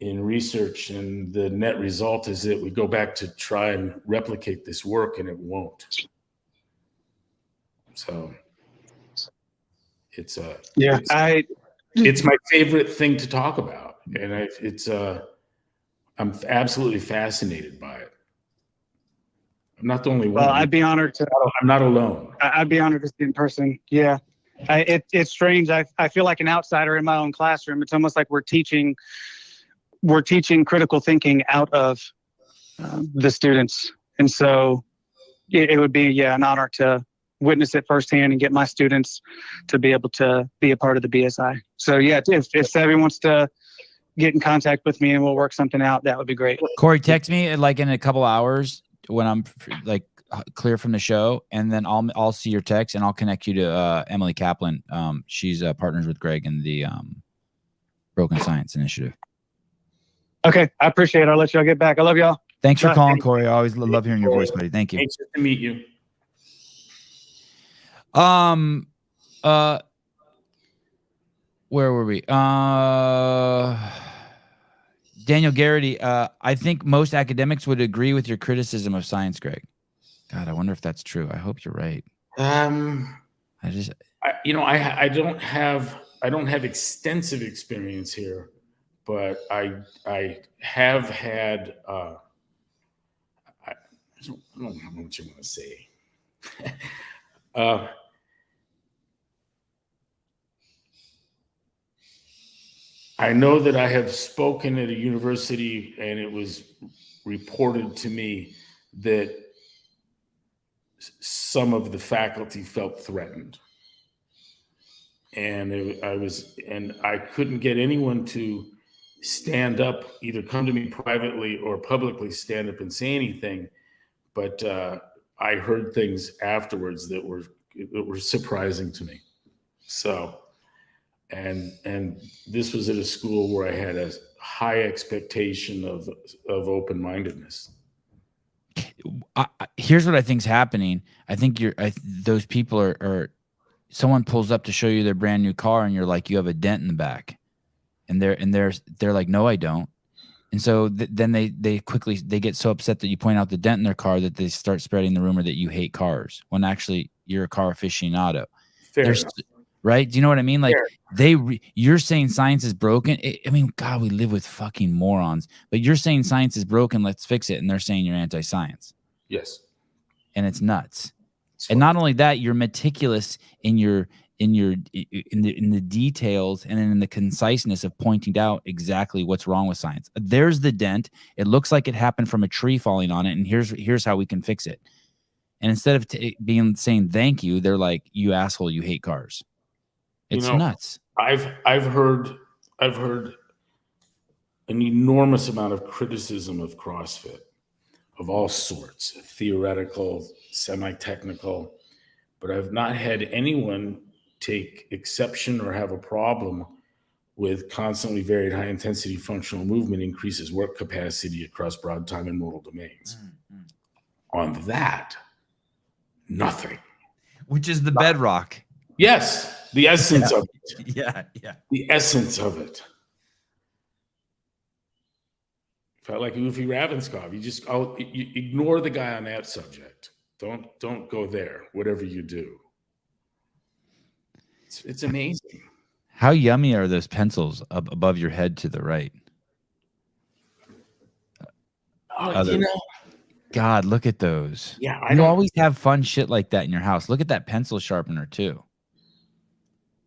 in research. And the net result is that we go back to try and replicate this work, and it won't. So it's it's my favorite thing to talk about, and I'm absolutely fascinated by it. I'm not the only one. Well, I'd be honored to. I'm not alone. I'd be honored to see in person. Yeah, it's strange. I feel like an outsider in my own classroom. It's almost like we're teaching critical thinking out of the students, and so it would be an honor to witness it firsthand and get my students to be able to be a part of the BSI. So if Sevan wants to get in contact with me and we'll work something out, that would be great. Corey, text me like in a couple hours when I'm like clear from the show, and then I'll see your text and I'll connect you to Emily Kaplan. She's partners with Greg in the Broken Science Initiative. Okay, I appreciate it. I'll let y'all get back. I love y'all. Thanks for calling, Corey. I always love hearing your voice, buddy. Thank you. Thanks to meet you. Where were we? Daniel Garrity, I think most academics would agree with your criticism of science, Greg. God, I wonder if that's true. I hope you're right. I don't have extensive experience here, but I have had I don't know how much I want to say. I know that I have spoken at a university, and it was reported to me that some of the faculty felt threatened, and I couldn't get anyone to stand up, either come to me privately or publicly stand up and say anything. But I heard things afterwards that were surprising to me. So, and this was at a school where I had a high expectation of open-mindedness. Here's what I think's happening. I think those people are someone pulls up to show you their brand new car, and you're like, you have a dent in the back, and they're like, no, I don't. And so then they quickly get so upset that you point out the dent in their car that they start spreading the rumor that you hate cars, when actually you're a car aficionado. Right? Do you know what I mean? Like you're saying science is broken. I mean, God, we live with fucking morons. But you're saying science is broken. Let's fix it. And they're saying you're anti-science. Yes. And it's nuts. And not only that, you're meticulous in the details and in the conciseness of pointing out exactly what's wrong with science. There's the dent. It looks like it happened from a tree falling on it, and here's how we can fix it. And instead of saying thank you, they're like, you asshole, you hate cars. It's nuts. I've heard an enormous amount of criticism of CrossFit of all sorts, theoretical, semi-technical, but I've not had anyone take exception or have a problem with constantly varied high-intensity functional movement increases work capacity across broad time and modal domains. On that, nothing. Which is the bedrock. Yes, the essence of it. Yeah. The essence of it. Felt like Ufi Ravenscoff. You ignore the guy on that subject. Don't go there, whatever you do. It's amazing. How yummy are those pencils up above your head to the right? God, look at those. Yeah, you always have fun shit like that in your house. Look at that pencil sharpener too.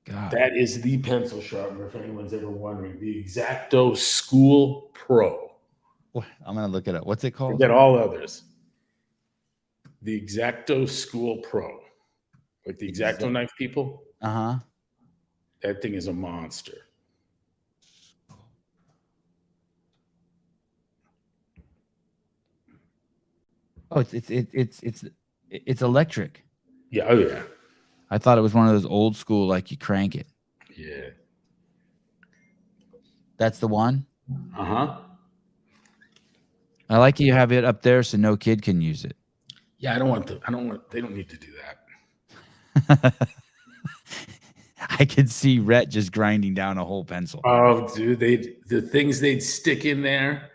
God. That is the pencil sharpener, if anyone's ever wondering. The X-Acto School Pro. I'm going to look it up. What's it called? Forget all others. The X-Acto School Pro. Like the X-Acto knife people? Uh-huh. That thing is a monster. Oh, it's electric. Yeah, oh yeah. I thought it was one of those old school, like you crank it. Yeah. That's the one? Uh-huh. I like you have it up there so no kid can use it. Yeah, they don't need to do that. I could see Rhett just grinding down a whole pencil. Oh, dude, the things they'd stick in there.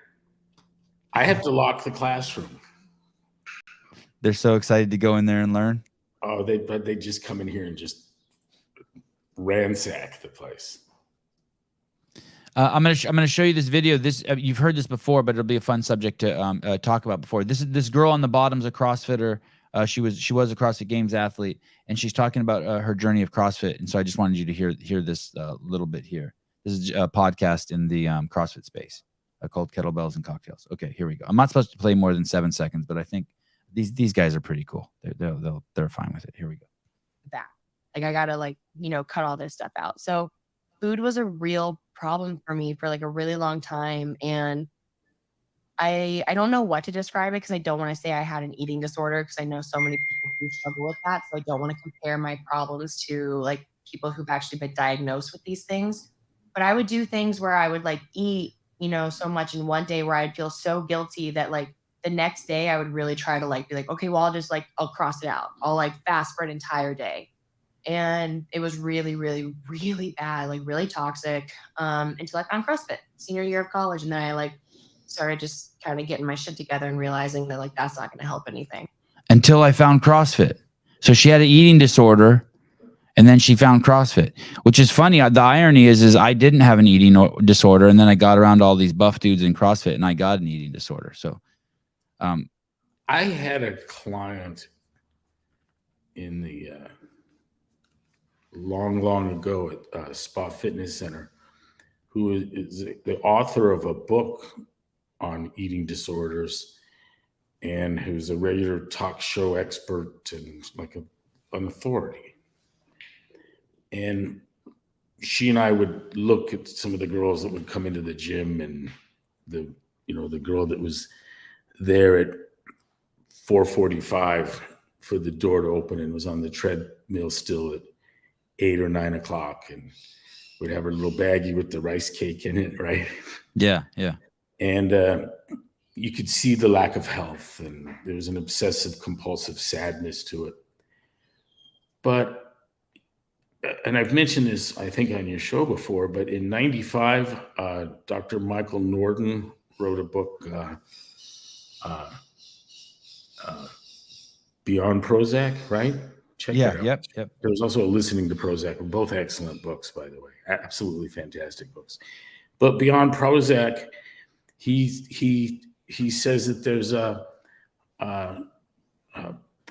I have to lock the classroom. They're so excited to go in there and learn. Oh, they just come in here and just ransack the place. I'm gonna show you this video. This you've heard this before, but it'll be a fun subject to talk about before. This girl on the bottom's a CrossFitter. She was a CrossFit Games athlete, and she's talking about her journey of CrossFit. And so I just wanted you to hear this little bit here. This is a podcast in the CrossFit space called Kettlebells and Cocktails. Okay, here we go. I'm not supposed to play more than 7 seconds, but I think these guys are pretty cool. They're fine with it. Here we go. That like I gotta cut all this stuff out. So food was a real problem for me for like a really long time, and I don't know what to describe it because I don't want to say I had an eating disorder because I know so many people who struggle with that. So I don't want to compare my problems to like people who've actually been diagnosed with these things. But I would do things where I would like eat, so much in one day where I'd feel so guilty that like the next day I would really try to like be like, okay, well, I'll cross it out. I'll like fast for an entire day. And it was really, really, really bad, like really toxic until I found CrossFit senior year of college. And then I like started just kind of getting my shit together and realizing that like that's not going to help anything. Until I found CrossFit. So she had an eating disorder, and then she found CrossFit, which is funny. The irony is I didn't have an eating disorder, and then I got around all these buff dudes in CrossFit, and I got an eating disorder. So, I had a client in the long ago at Spa Fitness Center who is the author of a book on eating disorders and who's a regular talk show expert and like an authority. And she and I would look at some of the girls that would come into the gym, and the girl that was there at 4:45 for the door to open and was on the treadmill still at 8 or 9 o'clock, and would have her little baggie with the rice cake in it, right? Yeah. And you could see the lack of health, and there was an obsessive compulsive sadness to it. But, and I've mentioned this, I think, on your show before, but in 95, Dr. Michael Norden wrote a book, Beyond Prozac, right? Check that out. Yep. There was also a Listening to Prozac, both excellent books, by the way, absolutely fantastic books. But Beyond Prozac, he says that there's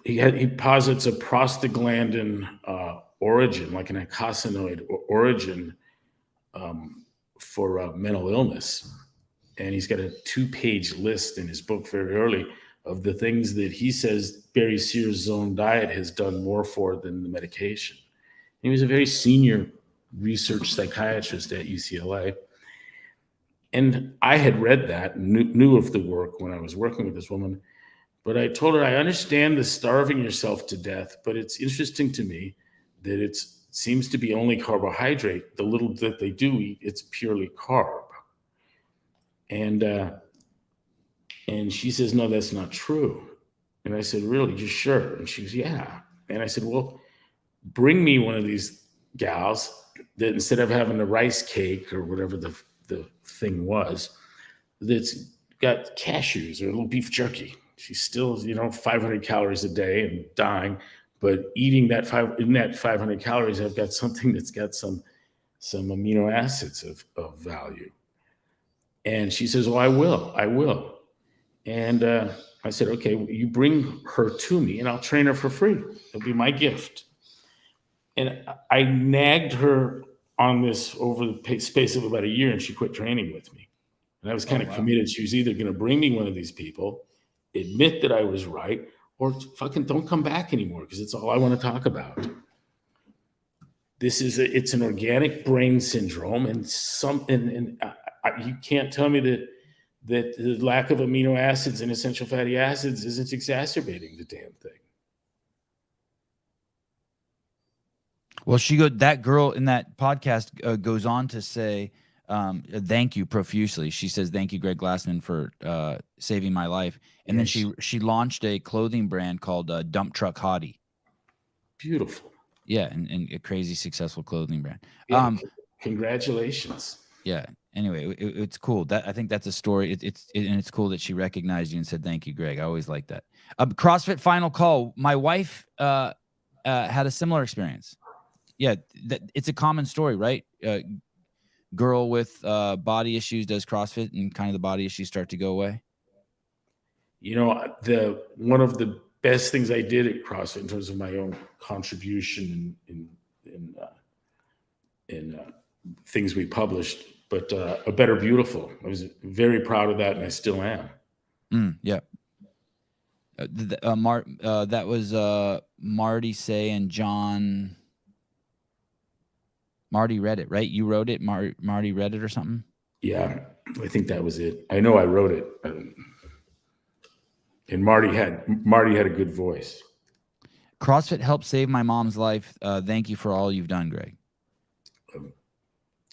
he posits a prostaglandin origin, like an eicosanoid origin for mental illness. And he's got a 2-page list in his book very early of the things that he says Barry Sears' own diet has done more for than the medication. He was a very senior research psychiatrist at UCLA. And I had read that, knew of the work when I was working with this woman, but I told her, I understand the starving yourself to death, but it's interesting to me that it seems to be only carbohydrate. The little that they do eat, it's purely carb. And she says, no, that's not true. And I said, really? You're sure? And she goes, yeah. And I said, well, bring me one of these gals that instead of having a rice cake or whatever the thing was, that's got cashews or a little beef jerky. She's still, 500 calories a day and dying, but eating that 500 calories, I've got something that's got some amino acids of value. And she says, well, I will. And I said, okay, well, you bring her to me and I'll train her for free. It'll be my gift. And I nagged her on this over the space of about a year, and she quit training with me. And I was kind of committed. She was either going to bring me one of these people, admit that I was right, or fucking don't come back anymore because it's all I want to talk about. It's an organic brain syndrome, and you can't tell me that the lack of amino acids and essential fatty acids isn't exacerbating the damn thing. Well, that girl in that podcast goes on to say, thank you profusely. She says, thank you, Greg Glassman, for saving my life. And then she launched a clothing brand called Dump Truck Hottie. Beautiful. Yeah, and a crazy successful clothing brand. Yeah, congratulations. Yeah. Anyway, it's cool. I think that's a story. It's cool that she recognized you and said, thank you, Greg. I always like that. CrossFit final call. My wife had a similar experience. Yeah, it's a common story, right? Girl with body issues does CrossFit, and kind of the body issues start to go away. One of the best things I did at CrossFit in terms of my own contribution in things we published, but A Better Beautiful. I was very proud of that, and I still am. Yeah. That was Marty Say and John. Marty read it, right? You wrote it. Marty read it or something. Yeah, I think that was it. I know I wrote it, and Marty had a good voice. CrossFit helped save my mom's life. Thank you for all you've done, Greg.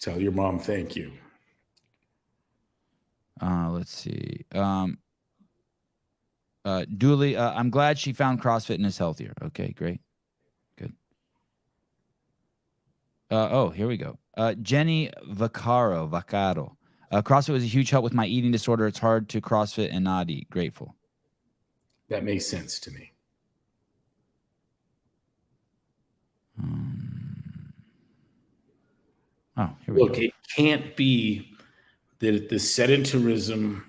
Tell your mom thank you. Let's see. Dooley, I'm glad she found CrossFit and is healthier. Okay, great. Good. Here we go. Jenny Vaccaro. CrossFit was a huge help with my eating disorder. It's hard to CrossFit and not eat. Grateful. That makes sense to me. Here we go. It can't be that the sedentarism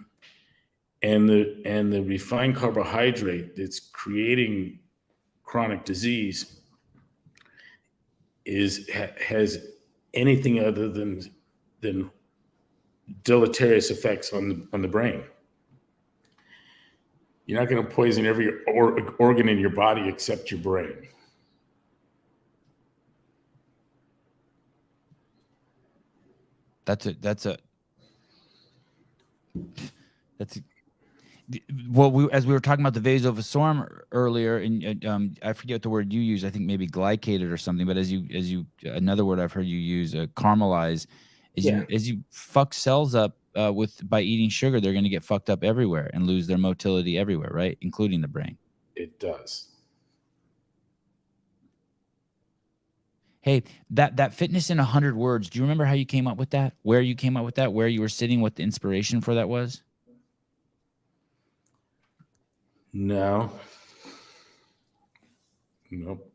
and the refined carbohydrate that's creating chronic disease has anything other than deleterious effects on the brain. You're not going to poison every organ in your body except your brain. As we were talking about the vasovasorum earlier, and I forget the word you use. I think maybe glycated or something. But as you another word I've heard you use, caramelize. As you fuck cells up by eating sugar, they're going to get fucked up everywhere and lose their motility everywhere, right, including the brain. It does. Hey, that fitness in 100 words. Do you remember how you came up with that? Where you came up with that? Where you were sitting? What the inspiration for that was? No. Nope.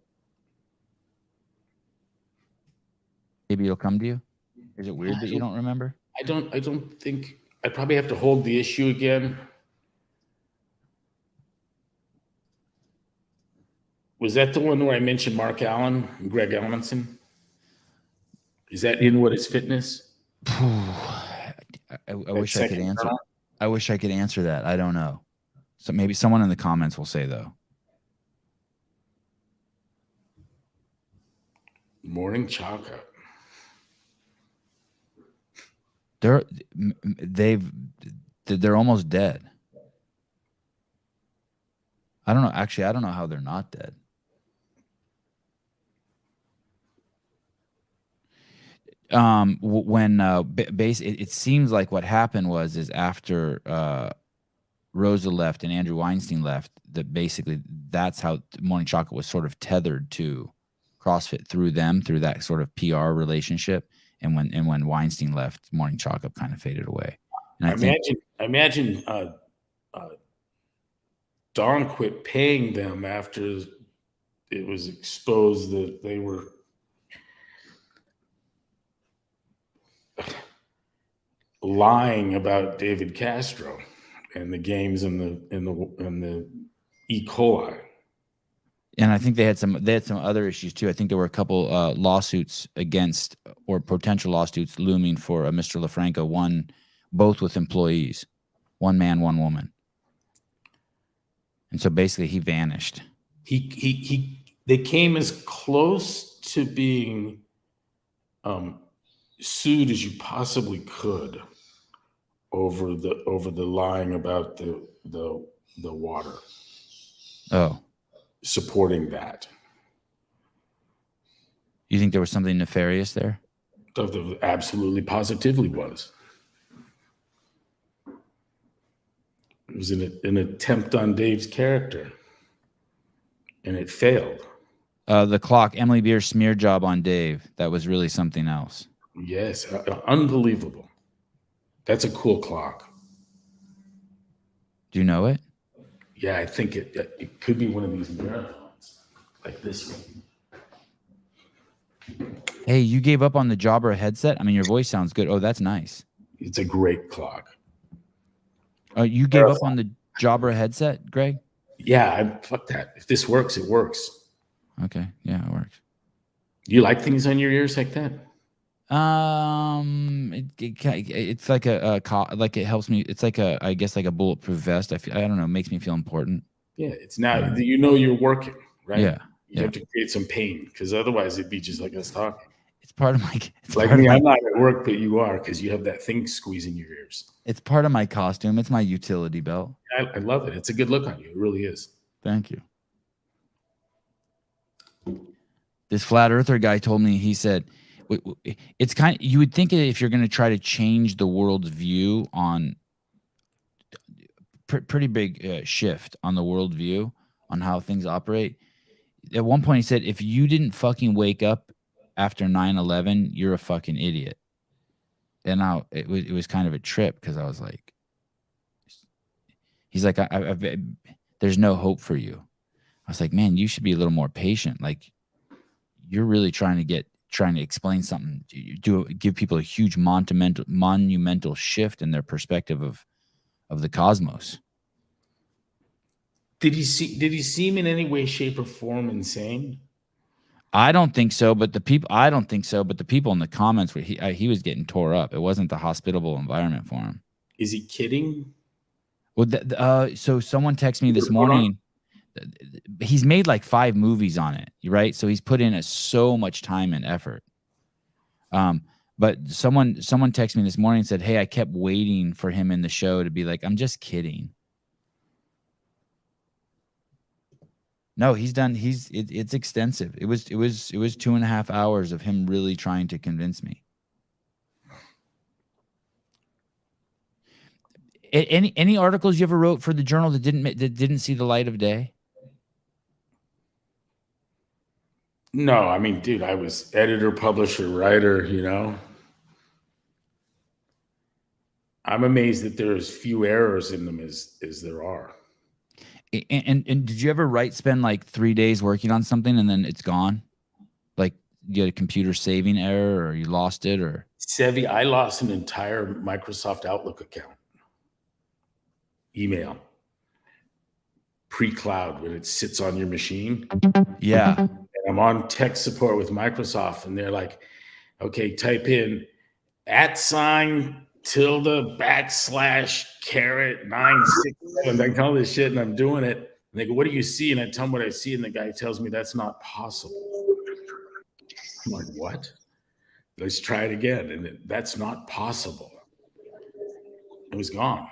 Maybe it'll come to you. Is it weird that you don't remember? I don't think. I probably have to hold the issue again. Was that the one where I mentioned Mark Allen and Greg Elmanson? Is that in What Is Fitness? I wish I could answer. I wish I could answer that. I don't know. So maybe someone in the comments will say, though. Morning chocolate. They're almost dead. I don't know. Actually, I don't know how they're not dead. It seems like what happened is after Rosa left and Andrew Weinstein left, that basically that's how Morning Chocolate was sort of tethered to CrossFit through that sort of PR relationship. And when Weinstein left, Morning Chocolate kind of faded away. And I imagine Dawn quit paying them after it was exposed that they were lying about David Castro and the games and the E. coli. And I think they had some other issues too. I think there were a couple lawsuits against, or potential lawsuits looming for Mr. LaFranca, both with employees, one man, one woman. And so basically he vanished. They came as close to being sued as you possibly could over the lying about the water. Oh. Supporting that. You think there was something nefarious there? There absolutely positively was. It was an attempt on Dave's character, and it failed. The clock, Emily Beer's smear job on Dave. That was really something else. Yes, unbelievable. That's a cool clock. Do you know it? Yeah, I think it could be one of these marathons, like this one. Hey, you gave up on the Jabra headset? I mean, your voice sounds good. Oh, that's nice. It's a great clock. You gave up on the Jabra headset, Greg? Yeah, fuck that. If this works, it works. Okay, yeah, it works. You like things on your ears like that? It's like like it helps me. It's like I guess like a bulletproof vest. I don't know. It makes me feel important. Yeah, it's now you're working, right? Yeah, you have to create some pain because otherwise it'd be just like us talking. It's part of my. It's like me. I'm not at work, but you are because you have that thing squeezing your ears. It's part of my costume. It's my utility belt. I love it. It's a good look on you. It really is. Thank you. This flat earther guy told me, he said, it's kind of, you would think if you're going to try to change the world's view on pretty big shift on the world view on how things operate. At one point he said, if you didn't fucking wake up after 9/11, you're a fucking idiot. And now it was kind of a trip because I was like, he's like, there's no hope for you. I was like, man, you should be a little more patient. Like, you're really trying to explain something. Give people a huge monumental shift in their perspective of the cosmos. Did he seem in any way, shape, or form insane? I don't think so, but the people in the comments were he was getting tore up. It wasn't the hospitable environment for him. Is he kidding? Well, so someone texted me this morning. He's made like 5 movies on it, right? So he's put in so much time and effort. But someone texted me this morning and said, "Hey, I kept waiting for him in the show to be like, I'm just kidding." No, it's extensive. It was 2.5 hours of him really trying to convince me. Any articles you ever wrote for the journal that didn't see the light of day? No, I mean, dude, I was editor, publisher, writer, I'm amazed that there are as few errors in them as there are. And did you ever spend like 3 days working on something and then it's gone? Like you had a computer saving error or you lost it or? Sevi, I lost an entire Microsoft Outlook account. Email. Pre-cloud when it sits on your machine. Yeah. And I'm on tech support with Microsoft and they're like, okay, type in @**967. I call this shit and I'm doing it. And they go, what do you see? And I tell them what I see. And the guy tells me that's not possible. I'm like, what? Let's try it again. And that's not possible. It was gone.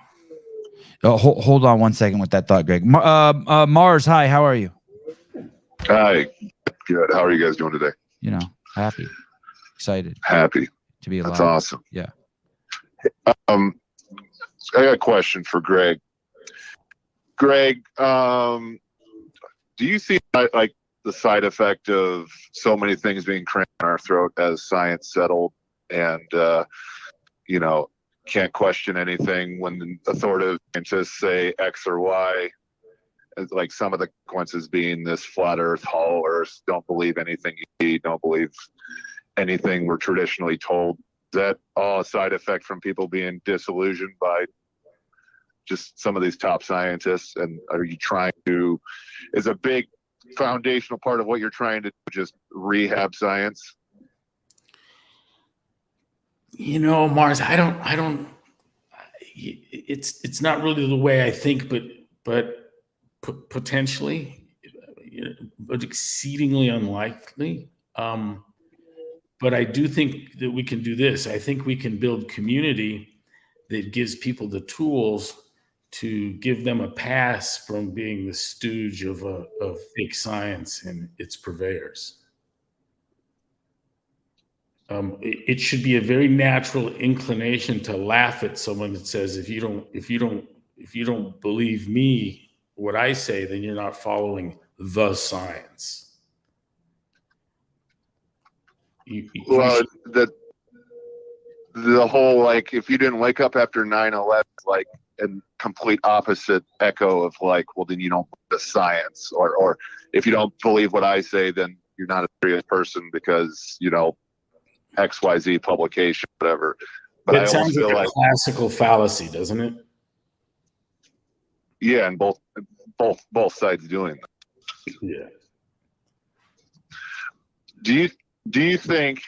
Oh, hold on one second with that thought, Greg. Mars, hi, how are you? Hi, good. How are you guys doing today? Happy, excited. Happy to be alive. That's awesome. Yeah. I got a question for Greg. Greg, do you see like the side effect of so many things being crammed in our throat as science settled and can't question anything when the authoritative scientists say X or Y, like some of the consequences being this flat earth, hollow earth, don't believe anything you see, don't believe anything we're traditionally told. Is that all a side effect from people being disillusioned by just some of these top scientists? And are you is a big foundational part of what you're trying to do just rehab science? Mars, I don't, it's not really the way I think, but potentially, but exceedingly unlikely. But I do think that we can do this. I think we can build community that gives people the tools to give them a pass from being the stooge of fake science and its purveyors. it should be a very natural inclination to laugh at someone that says, if you don't believe me, what I say, then you're not following the science. Well, the whole, like, if you didn't wake up after 9/11, like, and complete opposite echo of like, well, then you don't believe the science, or if you don't believe what I say, then you're not a serious person because, you know, XYZ publication, whatever. But it I sounds almost feel like a like, classical fallacy, doesn't it? yeah, and both sides doing that. Yeah. Do you think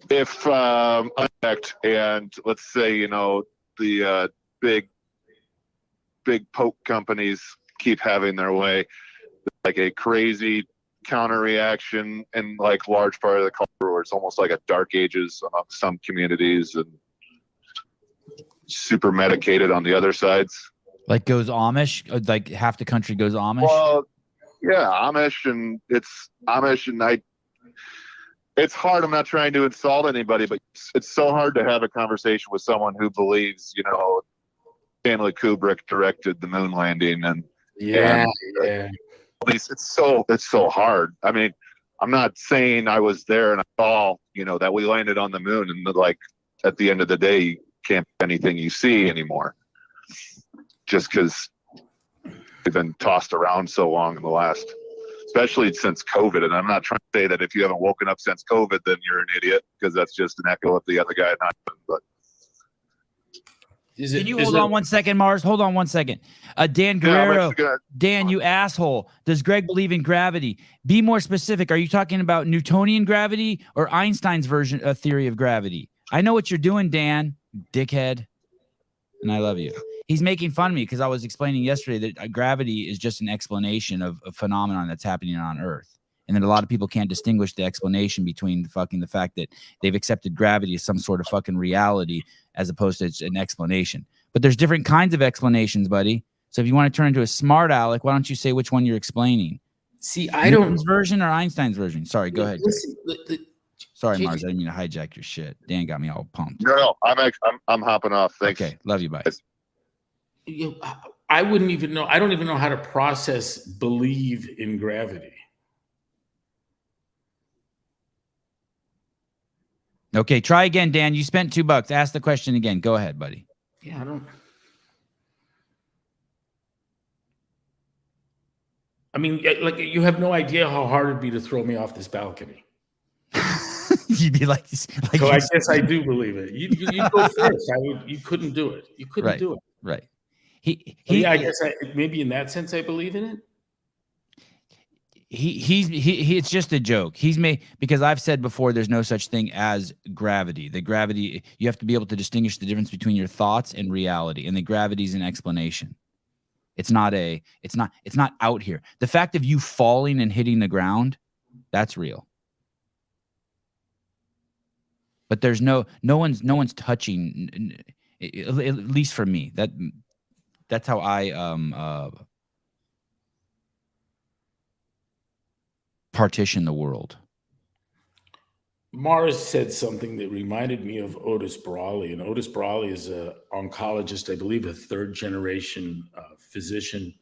if unchecked, and let's say, you know, the big poke companies keep having their way, like a crazy counter reaction in like large part of the culture where it's almost like a dark ages on some communities and super medicated on the other sides? Like goes Amish, like half the country goes Amish. Well, yeah, Amish, and it's hard. I'm not trying to insult anybody, but it's so hard to have a conversation with someone who believes, you know, Stanley Kubrick directed the moon landing, and Yeah. at least it's so hard. I mean, I'm not saying I was there and I saw, you know, that we landed on the moon, and like at the end of the day, you can't be anything you see anymore, just because they've been tossed around so long in the last, especially since COVID. And I'm not trying to say that if you haven't woken up since COVID, then you're an idiot, because that's just an echo of the other guy. But Can you hold on 1 second, Mars? Hold on 1 second. Dan Guerrero, Dan, you asshole. Does Greg believe in gravity? Be more specific. Are you talking about Newtonian gravity or Einstein's version of theory of gravity? I know what you're doing, Dan, dickhead. And I love you. He's making fun of me because I was explaining yesterday that gravity is just an explanation of a phenomenon that's happening on Earth. And that a lot of people can't distinguish the explanation between the fact that they've accepted gravity as some sort of fucking reality as opposed to it's an explanation. But there's different kinds of explanations, buddy. So if you want to turn into a smart aleck, why don't you say which one you're explaining? See, I Newton's don't version or Einstein's version? Sorry, go ahead. Listen, Sorry, Mars. I didn't mean to hijack your shit. Dan got me all pumped. no, I'm hopping off. Thanks. Okay, love you, bye. I wouldn't even know. I don't even know how to process believe in gravity. Okay, try again, Dan. You spent $2. Ask the question again. Go ahead, buddy. Yeah, I don't. I mean, like, you have no idea how hard it'd be to throw me off this balcony. You'd be like So I guess I do believe it. You go first. You couldn't do it. You couldn't do it. Right. I guess maybe in that sense I believe in it. It's just a joke. He's made, because I've said before there's no such thing as gravity. The gravity, you have to be able to distinguish the difference between your thoughts and reality, and the gravity is an explanation. It's not out here. The fact of you falling and hitting the ground, that's real. But there's no one's touching, at least for me. That's how I partition the world. Mars said something that reminded me of Otis Brawley, and Otis Brawley is an oncologist, I believe a third-generation physician,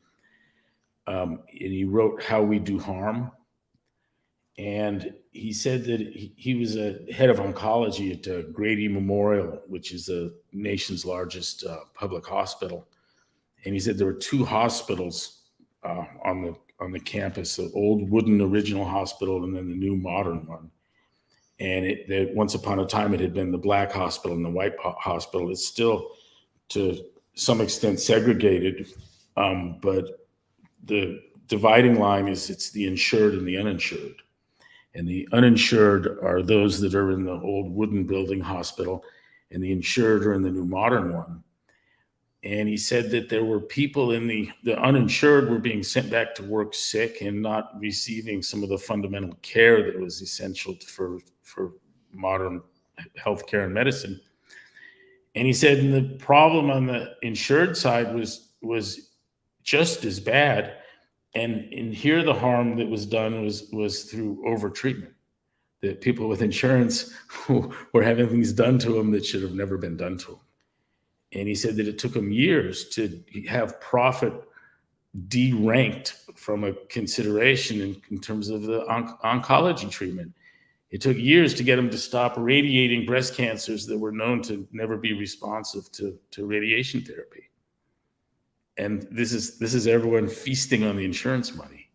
and he wrote How We Do Harm, and he said that he was a head of oncology at Grady Memorial, which is the nation's largest public hospital, and he said there were two hospitals on the campus, the old wooden original hospital and then the new modern one. And once upon a time, it had been the black hospital and the white hospital. It's still, to some extent, segregated, but the dividing line is it's the insured and the uninsured. And the uninsured are those that are in the old wooden building hospital, and the insured are in the new modern one. And he said that there were people in the uninsured were being sent back to work sick and not receiving some of the fundamental care that was essential for modern healthcare and medicine. And he said, and the problem on the insured side was just as bad. And here the harm that was done was through overtreatment. that people with insurance were having things done to them that should have never been done to them. And he said that it took him years to have profit deranked from a consideration in terms of the oncology treatment. It took years to get him to stop radiating breast cancers that were known to never be responsive to radiation therapy. And this is everyone feasting on the insurance money.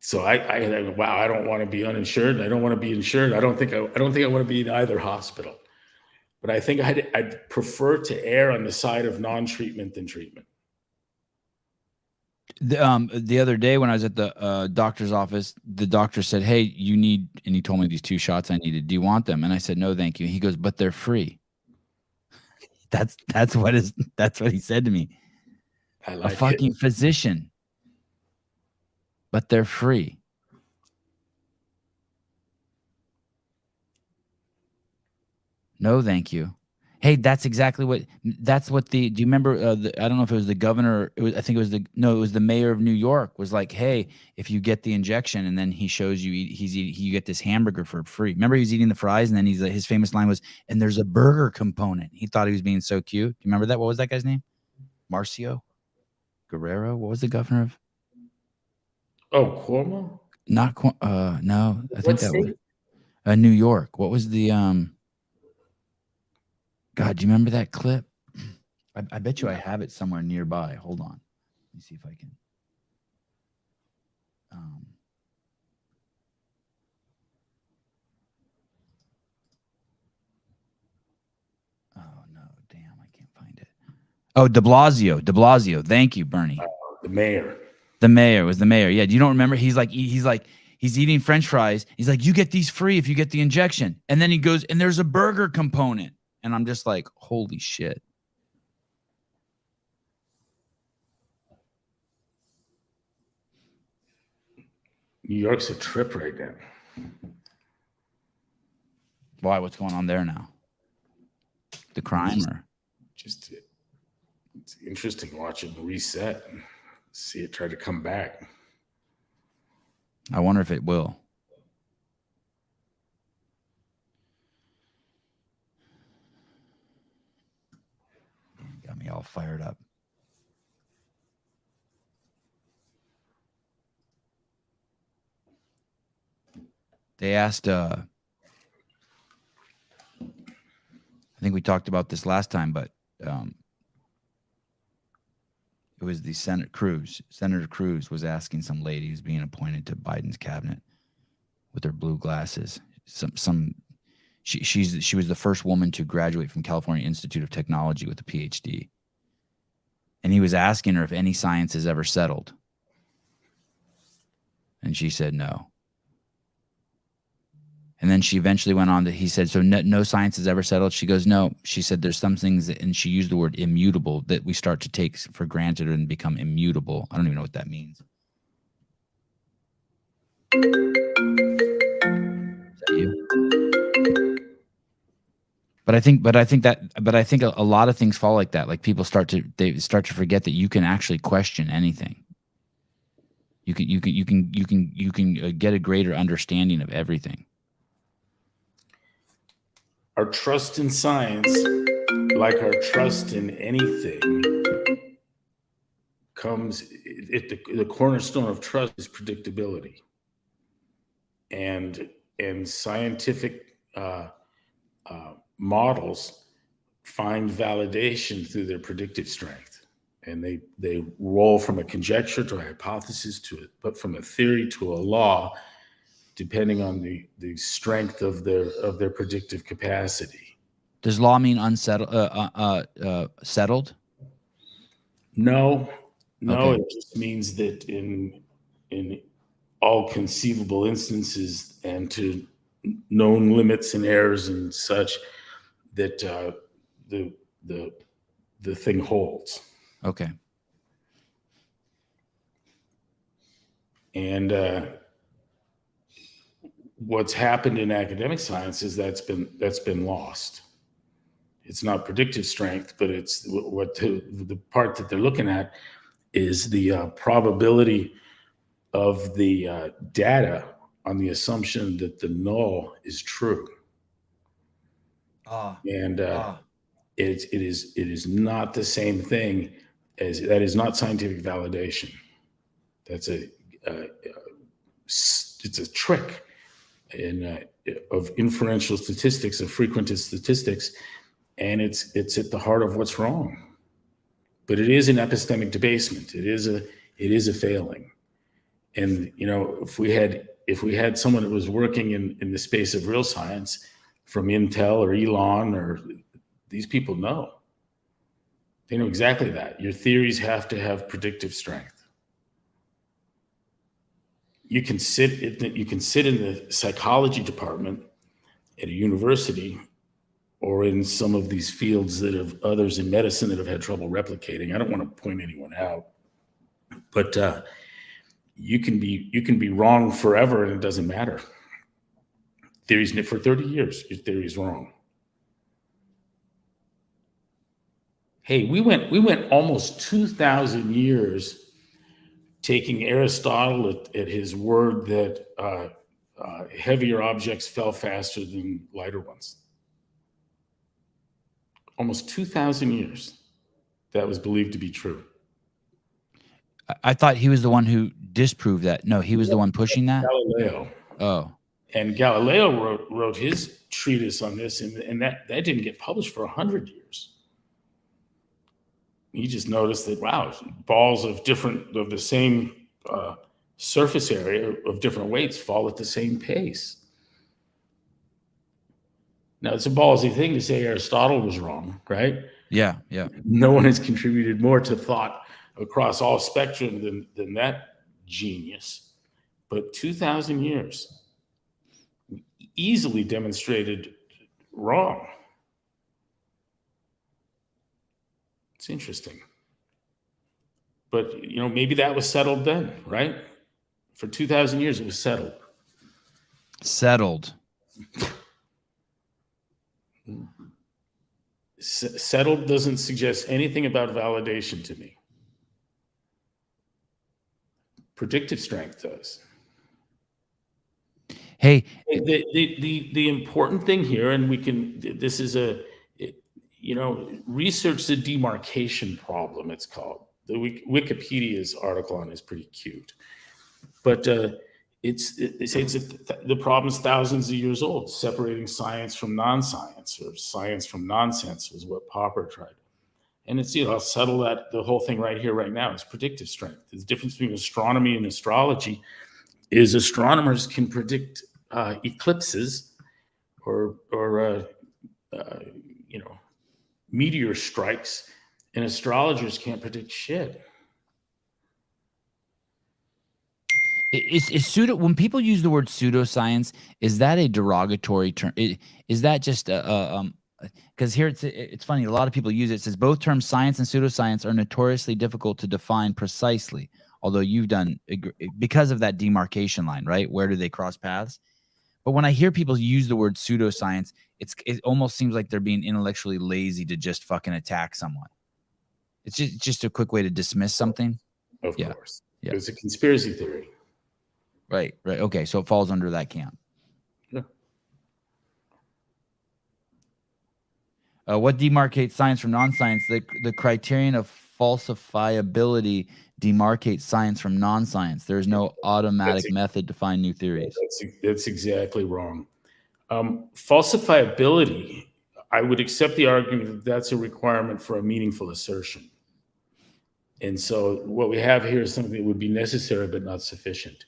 So wow, I don't want to be uninsured. I don't want to be insured. I don't think I want to be in either hospital. But I think I'd prefer to err on the side of non-treatment than treatment. The other day when I was at the doctor's office, the doctor said, "Hey, you need," and he told me these 2 shots I needed. "Do you want them?" And I said, "No, thank you." He goes, "But they're free." That's what he said to me. I like a fucking physician, but they're free. No, thank you. Hey, that's exactly what. That's what do you remember? I don't know if it was the governor. I think it was the mayor of New York was like, "Hey, if you get the injection and then he shows you, you get this hamburger for free." Remember, he was eating the fries and then his famous line was, "And there's a burger component." He thought he was being so cute. Do you remember that? What was that guy's name? Marcio Guerrero. What was the governor of? Oh, Cuomo? Not no. I think that state? was New York. What was the God, do you remember that clip? I bet you I have it somewhere nearby. Hold on. Let me see if I can. Oh, no. Damn, I can't find it. Oh, De Blasio. Thank you, Bernie. The mayor. The mayor was the mayor. Yeah, you don't remember? He's eating French fries. He's like, "You get these free if you get the injection." And then he goes, "And there's a burger component." And I'm just like, holy shit. New York's a trip right now. Why? What's going on there now? The crime or? Just it's interesting watching reset and see it try to come back. I wonder if it will. Got me all fired up. They asked, I think we talked about this last time, but it was the Senator Cruz. Senator Cruz was asking some lady who's being appointed to Biden's cabinet with her blue glasses. She was the first woman to graduate from California Institute of Technology with a PhD. And he was asking her if any science has ever settled. And she said no. And then she eventually went on he said, "So no science has ever settled?" She goes, "No." She said, "There's some things," and she used the word immutable, that we start to take for granted and become immutable. I don't even know what that means. Is that you? But I think a lot of things fall like that. Like people start to forget that you can actually question anything. You can get a greater understanding of everything. Our trust in science, like our trust in anything, comes the cornerstone of trust is predictability, and scientific models find validation through their predictive strength, and they roll from a conjecture to a hypothesis but from a theory to a law, depending on the strength of their predictive capacity. Does law mean settled? No, Okay. It just means that in all conceivable instances and to known limits and errors and such, that the thing holds. Okay. And what's happened in academic science is that's been lost. It's not predictive strength, but it's what the part that they're looking at is the probability of the data on the assumption that the null is true. And it is not the same thing as that is not scientific validation. That's it's a trick of inferential statistics, of frequentist statistics, and it's at the heart of what's wrong. But it is an epistemic debasement. It is a failing. And if we had someone that was working in the space of real science, from Intel or Elon, or these people know. They know exactly that. Your theories have to have predictive strength. You can sit in the psychology department at a university, or in some of these fields that have others in medicine that have had trouble replicating. I don't want to point anyone out, but you can be wrong forever, and it doesn't matter. Theories for 30 years, your theory is wrong. Hey, we went almost 2,000 years taking Aristotle at his word that heavier objects fell faster than lighter ones. Almost 2,000 years that was believed to be true. I thought he was the one who disproved that. No, he was the one pushing that? Galileo. Oh. And Galileo wrote his treatise on this, and that didn't get published for 100 years. He just noticed that, wow, balls of the same surface area of different weights fall at the same pace. Now, it's a ballsy thing to say Aristotle was wrong, right? Yeah. No one has contributed more to thought across all spectrum than that genius. But 2,000 years easily demonstrated wrong. It's interesting. But, maybe that was settled then, right? For 2,000 years, it was settled. Settled. Settled doesn't suggest anything about validation to me. Predictive strength does. Hey, the important thing here, and this is research the demarcation problem, it's called. The Wikipedia's article on it is pretty cute. But the problem's thousands of years old. Separating science from non-science, or science from nonsense, was what Popper tried. And I'll settle the whole thing right here, right now. It's predictive strength. The difference between astronomy and astrology is astronomers can predict eclipses or meteor strikes, and astrologers can't predict shit. Is pseudo, when people use the word pseudoscience, is that a derogatory term? Is that just because here it's funny, a lot of people use it. It says both terms science and pseudoscience are notoriously difficult to define precisely, although you've done, because of that demarcation line, right? Where do they cross paths? But when I hear people use the word pseudoscience, it almost seems like they're being intellectually lazy to just fucking attack someone. It's just a quick way to dismiss something. Of course. Yeah. It's a conspiracy theory. Right. Okay, so it falls under that camp. Yeah. What demarcates science from non-science? The criterion of falsifiability demarcates science from non-science. There's no automatic method to find new theories. That's exactly wrong. Falsifiability, I would accept the argument that that's a requirement for a meaningful assertion. And so what we have here is something that would be necessary but not sufficient.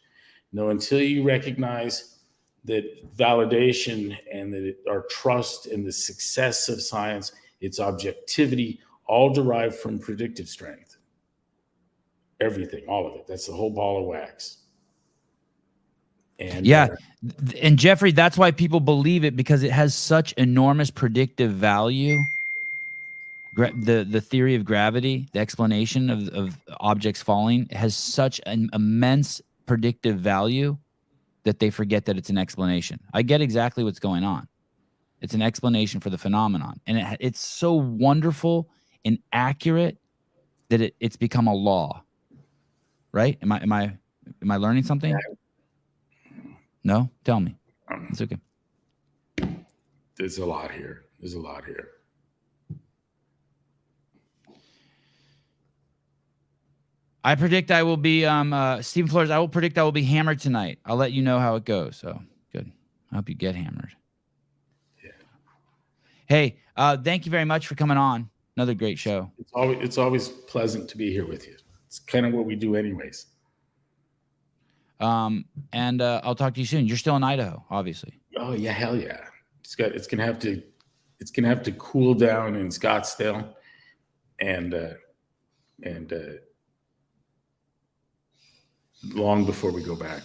No, until you recognize that validation and that our trust in the success of science, its objectivity, all derived from predictive strength. Everything, all of it. That's the whole ball of wax. And and Jeffrey, that's why people believe it, because it has such enormous predictive value. The theory of gravity, the explanation of objects falling, has such an immense predictive value that they forget that it's an explanation. I get exactly what's going on. It's an explanation for the phenomenon, and it's so wonderful and accurate that it's become a law. Right? Am I Am I learning something? No? Tell me. It's okay. There's a lot here. I predict I will be, Stephen Flores, I will predict I will be hammered tonight. I'll let you know how it goes. So, good. I hope you get hammered. Yeah. Hey, thank you very much for coming on. Another great show. It's always pleasant to be here with you. It's kind of what we do anyways. And I'll talk to you soon. You're still in Idaho, obviously. Oh yeah, hell yeah. It's gonna have to cool down in Scottsdale, and long before we go back.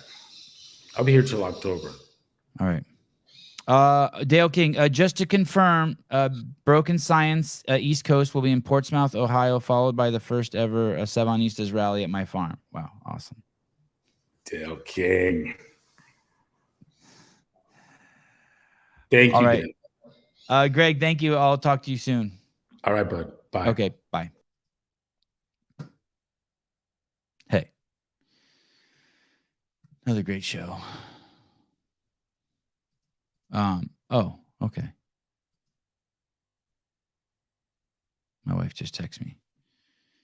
I'll be here till October. All right. Dale King, just to confirm, Broken Science East Coast will be in Portsmouth, Ohio, followed by the first ever Sevanistas rally at my farm. Wow, awesome. Dale King. Thank you. All right. Greg, thank you. I'll talk to you soon. All right, bud. Bye. Okay, bye. Hey. Another great show. Oh, okay. My wife just texted me.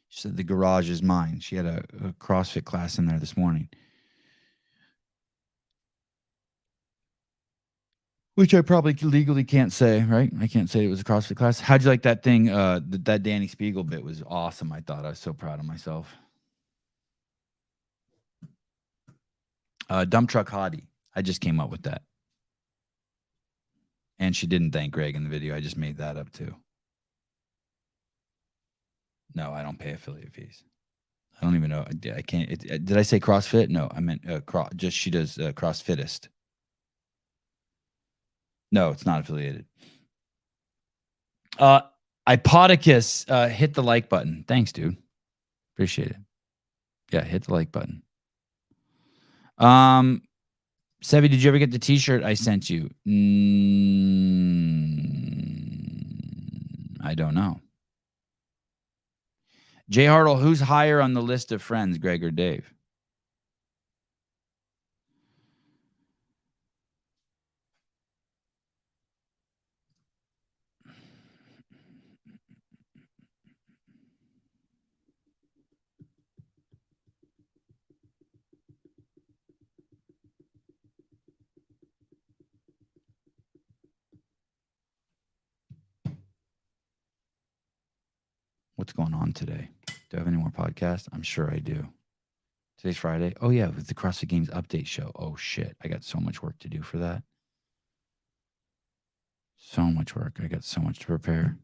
She said the garage is mine. She had a CrossFit class in there this morning. Which I probably legally can't say, right? I can't say it was a CrossFit class. How'd you like that thing? That Danny Spiegel bit was awesome. I thought I was so proud of myself. Dump Truck Hottie. I just came up with that. And she didn't thank Greg in the video. I just made that up too. No, I don't pay affiliate fees. I don't even know. I can't. Did I say CrossFit? No, I meant just she does CrossFitist. No, it's not affiliated. Ipodicus, hit the like button. Thanks, dude. Appreciate it. Yeah, hit the like button. Sevi, did you ever get the t-shirt I sent you? I don't know. Jay Hartle, who's higher on the list of friends, Greg or Dave? What's going on today? Do I have any more podcasts? I'm sure I do. Today's Friday. Oh, yeah, with the CrossFit Games update show. Oh, shit. I got so much work to do for that. So much work. I got so much to prepare.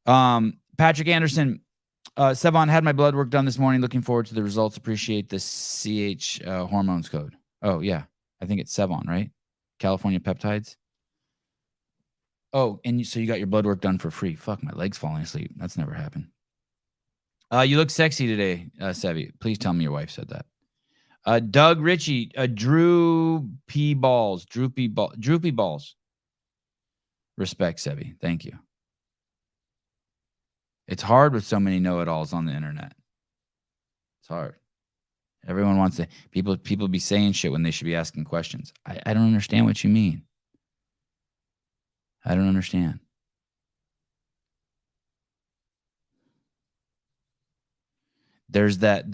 Patrick Anderson. Sevan, had my blood work done this morning. Looking forward to the results. Appreciate the CH hormones code. Oh, yeah. I think it's Sevan, right? California Peptides. Oh, and so you got your blood work done for free. Fuck, my leg's falling asleep. That's never happened. You look sexy today, Sevi. Please tell me your wife said that. Doug Ritchie, droopy balls. Respect, Sevi. Thank you. It's hard with so many know-it-alls on the internet. It's hard. Everyone wants to. People be saying shit when they should be asking questions. I don't understand what you mean. I don't understand. There's that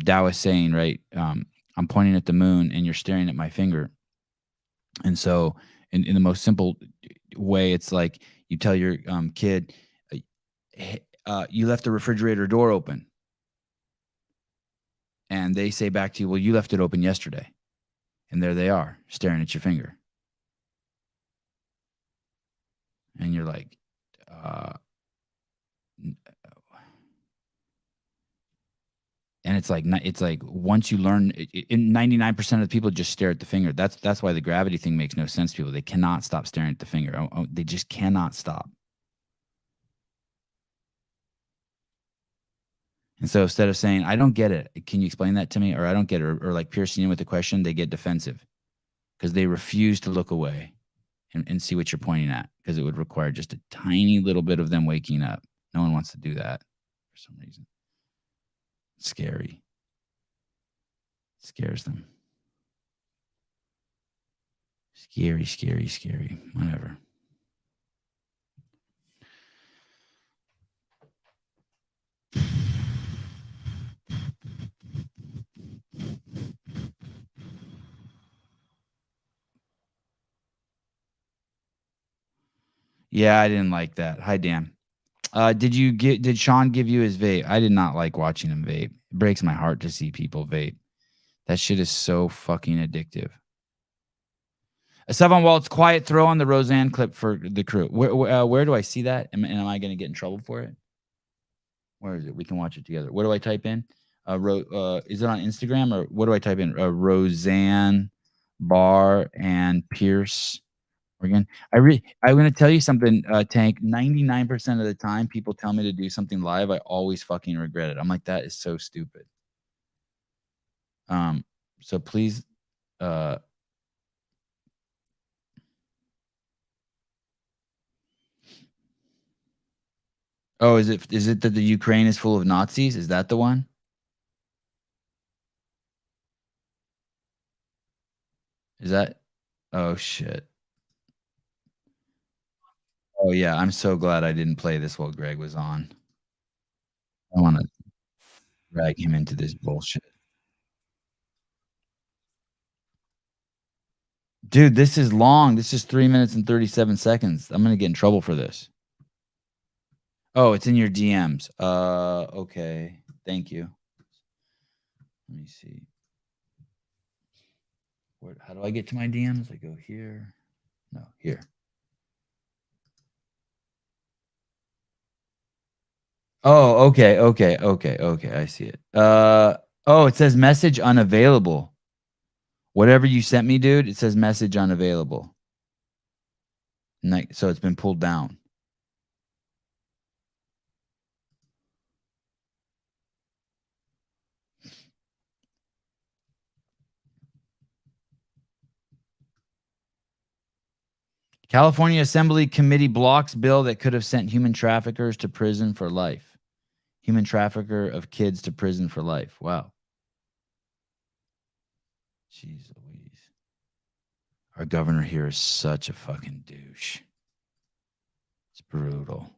Taoist saying, right? I'm pointing at the moon and you're staring at my finger. And so in the most simple way, it's like you tell your kid, you left the refrigerator door open. And they say back to you, well, you left it open yesterday. And there they are, staring at your finger. And you're like, and it's like once you learn, 99% of the people just stare at the finger. That's why the gravity thing makes no sense to people. They cannot stop staring at the finger. They just cannot stop. And so instead of saying, I don't get it, can you explain that to me? Or I don't get it, or like piercing in with a question, they get defensive because they refuse to look away and see what you're pointing at, because it would require just a tiny little bit of them waking up. No one wants to do that for some reason. Scary. Scares them. Scary, scary, scary. Whatever. Yeah, I didn't like that. Hi, Dan. Did Sean give you his vape? I did not like watching him vape. It breaks my heart to see people vape. That shit is so fucking addictive. Sevan, while it's quiet, throw on the Roseanne clip for the crew. Where do I see that? Am I going to get in trouble for it? Where is it? We can watch it together. What do I type in? Is it on Instagram or what do I type in? Roseanne Barr and Pierce. Again, I'm going to tell you something, Tank. 99% of the time, people tell me to do something live. I always fucking regret it. I'm like, that is so stupid. So please, oh, is it that the Ukraine is full of Nazis? Is that the one? Is that? Oh shit. Oh yeah, I'm so glad I didn't play this while Greg was on. I want to drag him into this bullshit. Dude, this is long. This is 3 minutes and 37 seconds. I'm going to get in trouble for this. Oh, it's in your DMs. Okay. Thank you. Let me see. How do I get to my DMs? I go here. No, here. Oh, okay. I see it. Oh, it says message unavailable. Whatever you sent me, dude, it says message unavailable. So it's been pulled down. California Assembly Committee blocks bill that could have sent human traffickers to prison for life. Human trafficker of kids to prison for life. Wow. Jeez Louise. Our governor here is such a fucking douche. It's brutal.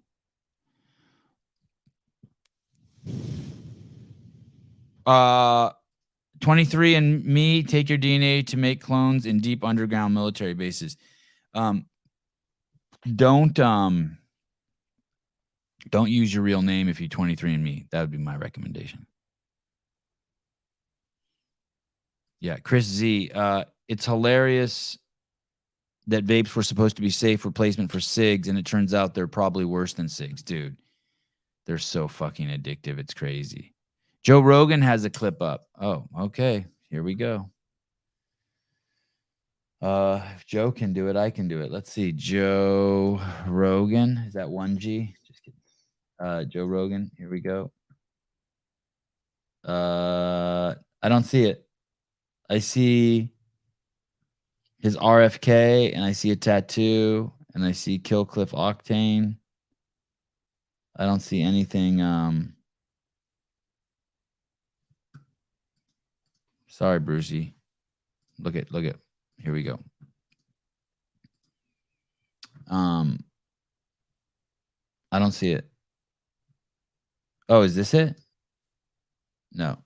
Uh, 23andMe, take your DNA to make clones in deep underground military bases. Don't use your real name if you 23andMe. That would be my recommendation. Yeah, Chris Z. It's hilarious that vapes were supposed to be safe replacement for cigs, and it turns out they're probably worse than cigs, dude. They're so fucking addictive. It's crazy. Joe Rogan has a clip up. Oh, okay. Here we go. If Joe can do it, I can do it. Let's see. Joe Rogan. Is that 1G? Just kidding. Joe Rogan. Here we go. I don't see it. I see his RFK, and I see a tattoo, and I see Killcliff Octane. I don't see anything. Sorry, Brucey. Look at. Here we go. I don't see it. Oh, is this it? No.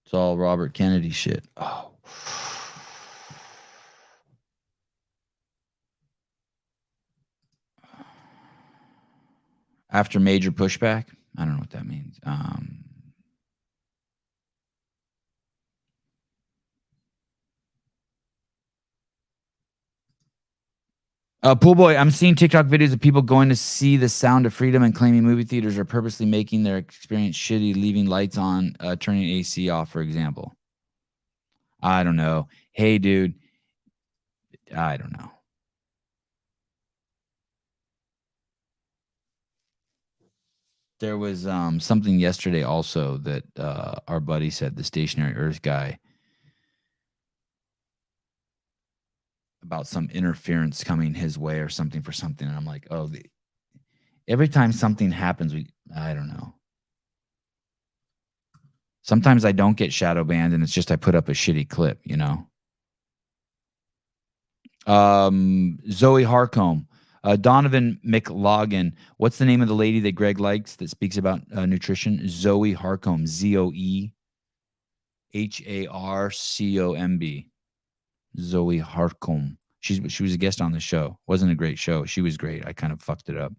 It's all Robert Kennedy shit. Oh. After major pushback? I don't know what that means. Pool boy, I'm seeing TikTok videos of people going to see The Sound of Freedom and claiming movie theaters are purposely making their experience shitty, leaving lights on, turning AC off, for example. I don't know. Hey, dude. I don't know. There was something yesterday also that our buddy said, the Stationary Earth guy. about some interference coming his way or something for something. And I'm like, oh, every time something happens, I don't know. Sometimes I don't get shadow banned and it's just I put up a shitty clip, you know. Zoe Harcombe, Donovan McLaughlin. What's the name of the lady that Greg likes that speaks about nutrition? Zoe Harcombe, ZoeHarcomb. Zoe Harcombe. She was a guest on the show. Wasn't a great show. She was great. I kind of fucked it up.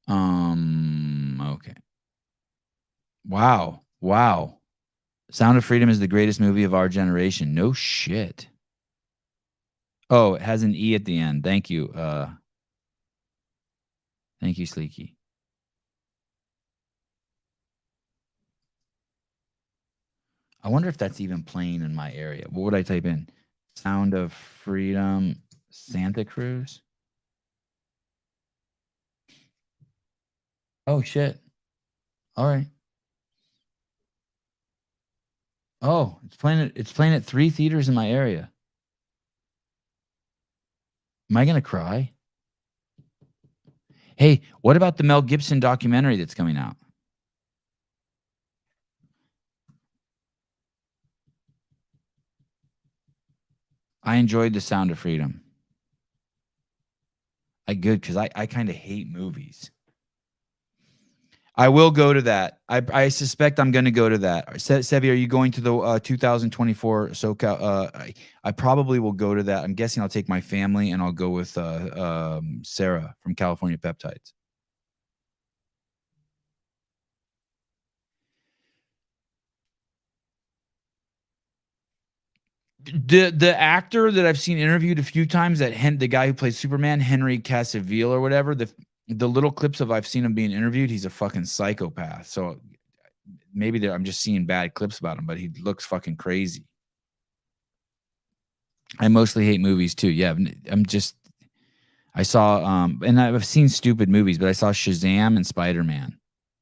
Okay. Wow. Sound of Freedom is the greatest movie of our generation. No shit. Oh, it has an E at the end. Thank you. Thank you, Sleeky. I wonder if that's even playing in my area. What would I type in? Sound of Freedom, Santa Cruz. Oh shit. All right. Oh, it's playing at 3 theaters in my area. Am I going to cry? Hey, what about the Mel Gibson documentary that's coming out? I enjoyed The Sound of Freedom. Good, because I kind of hate movies. I will go to that. I suspect I'm going to go to that. Sevi, are you going to the 2024 SoCal? I probably will go to that. I'm guessing I'll take my family and I'll go with Sarah from California Peptides. The actor that I've seen interviewed a few times, the guy who plays Superman, Henry Cavill or whatever, the little clips I've seen him being interviewed, he's a fucking psychopath. So maybe I'm just seeing bad clips about him, but he looks fucking crazy. I mostly hate movies too. Yeah, I saw and I've seen stupid movies, but I saw Shazam and Spider-Man,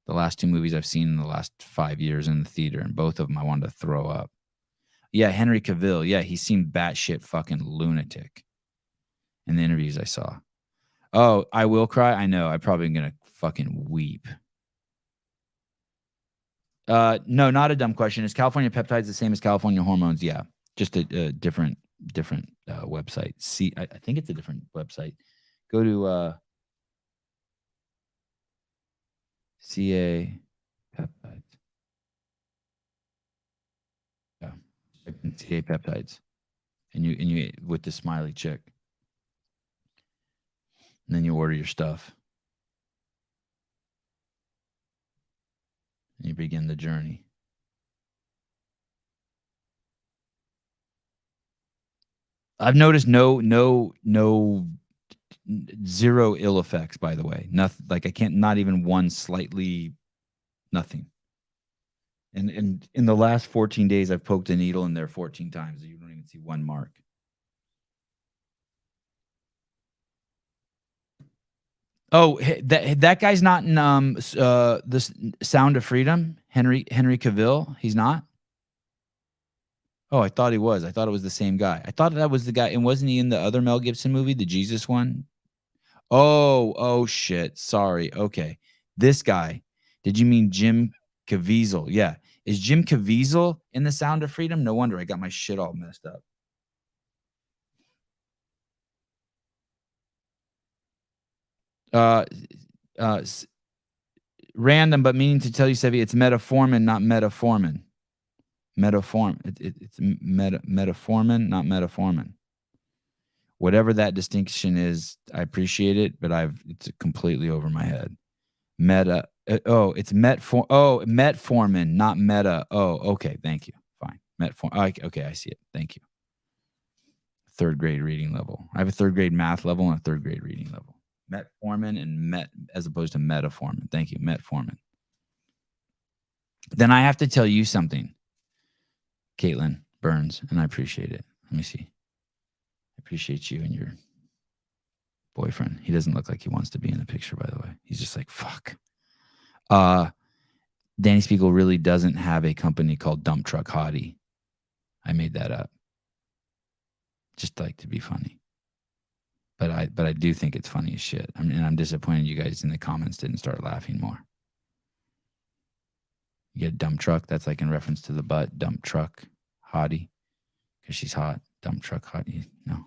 the last 2 movies I've seen in the last 5 years in the theater, and both of them I wanted to throw up. Yeah, Henry Cavill. Yeah, he seemed batshit fucking lunatic in the interviews I saw. Oh, I will cry? I know. I'm probably going to fucking weep. No, not a dumb question. Is California Peptides the same as California Hormones? Yeah, just a different website. See, I think it's a different website. Go to CA Peptides. Yeah, CA Peptides, and you with the smiley chick, and then you order your stuff, and you begin the journey. I've noticed no zero ill effects, by the way. Nothing, like not even one slightly, nothing. And in the last 14 days, I've poked a needle in there 14 times. You don't even see one mark. Oh, that guy's not in this Sound of Freedom, Henry Cavill. He's not. Oh, I thought he was. I thought it was the same guy. I thought that was the guy. And wasn't he in the other Mel Gibson movie, the Jesus one? Oh shit. Sorry. Okay. This guy. Did you mean Jim Caviezel? Yeah. Is Jim Caviezel in the Sound of Freedom? No wonder I got my shit all messed up. Random, but meaning to tell you, Sevi, it's metformin, not metformin. It's metformin, not metformin. Whatever that distinction is, I appreciate it, but it's completely over my head. It's metformin, not meta. Oh, okay, thank you. Fine, metformin. Okay, I see it. Thank you. 3rd grade reading level. I have a 3rd grade math level and a 3rd grade reading level. Metformin and as opposed to metformin. Thank you, metformin. Then I have to tell you something, Caitlin Burns, and I appreciate it. Let me see. I appreciate you and your boyfriend. He doesn't look like he wants to be in the picture, by the way. He's just like, fuck. Danny Spiegel really doesn't have a company called Dump Truck Hottie. I made that up. Just like to be funny. But I do think it's funny as shit. I mean, I'm disappointed you guys in the comments didn't start laughing more. You get a dump truck, that's like in reference to the butt. Dump truck hottie. Because she's hot. Dump truck hottie. No.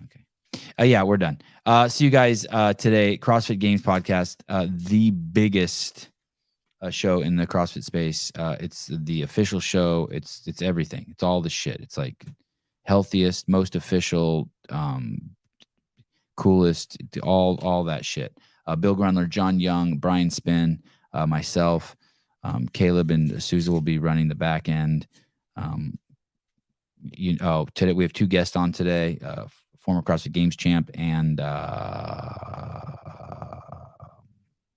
Okay. Yeah, we're done. See you guys today. CrossFit Games Podcast, the biggest show in the CrossFit space. It's the official show. It's everything. It's all the shit. It's like healthiest, most official, coolest, all that shit. Bill Grundler, John Young, Brian Spin, myself, Caleb and Sousa will be running the back end. Today we have 2 guests on today. Former CrossFit Games champ and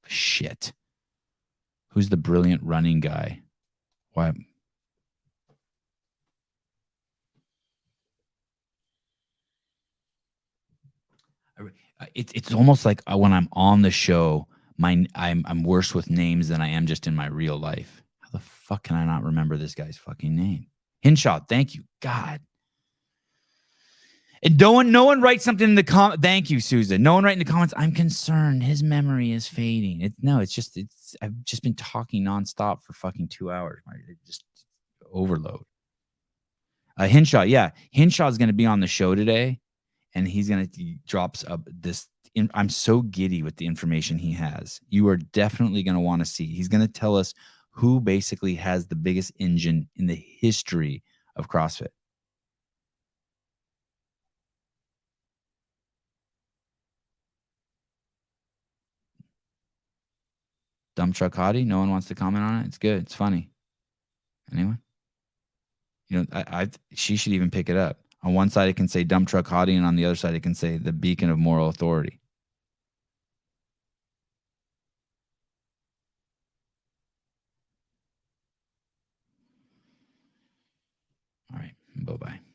shit. Who's the brilliant running guy? Why? It's almost like when I'm on the show, I'm worse with names than I am just in my real life. How the fuck can I not remember this guy's fucking name? Hinshaw, thank you. God. And no one writes something in the comment. Thank you, Susan. No one write in the comments. I'm concerned. His memory is fading. I've just been talking nonstop for fucking 2 hours. Just overload. Hinshaw, yeah. Hinshaw is going to be on the show today, and he drops up this. I'm so giddy with the information he has. You are definitely going to want to see. He's going to tell us who basically has the biggest engine in the history of CrossFit. Dump truck hottie. No one wants to comment on it. It's good. It's funny. Anyone? She should even pick it up. On one side, it can say dump truck hottie, and on the other side, it can say the beacon of moral authority. All right. Bye-bye.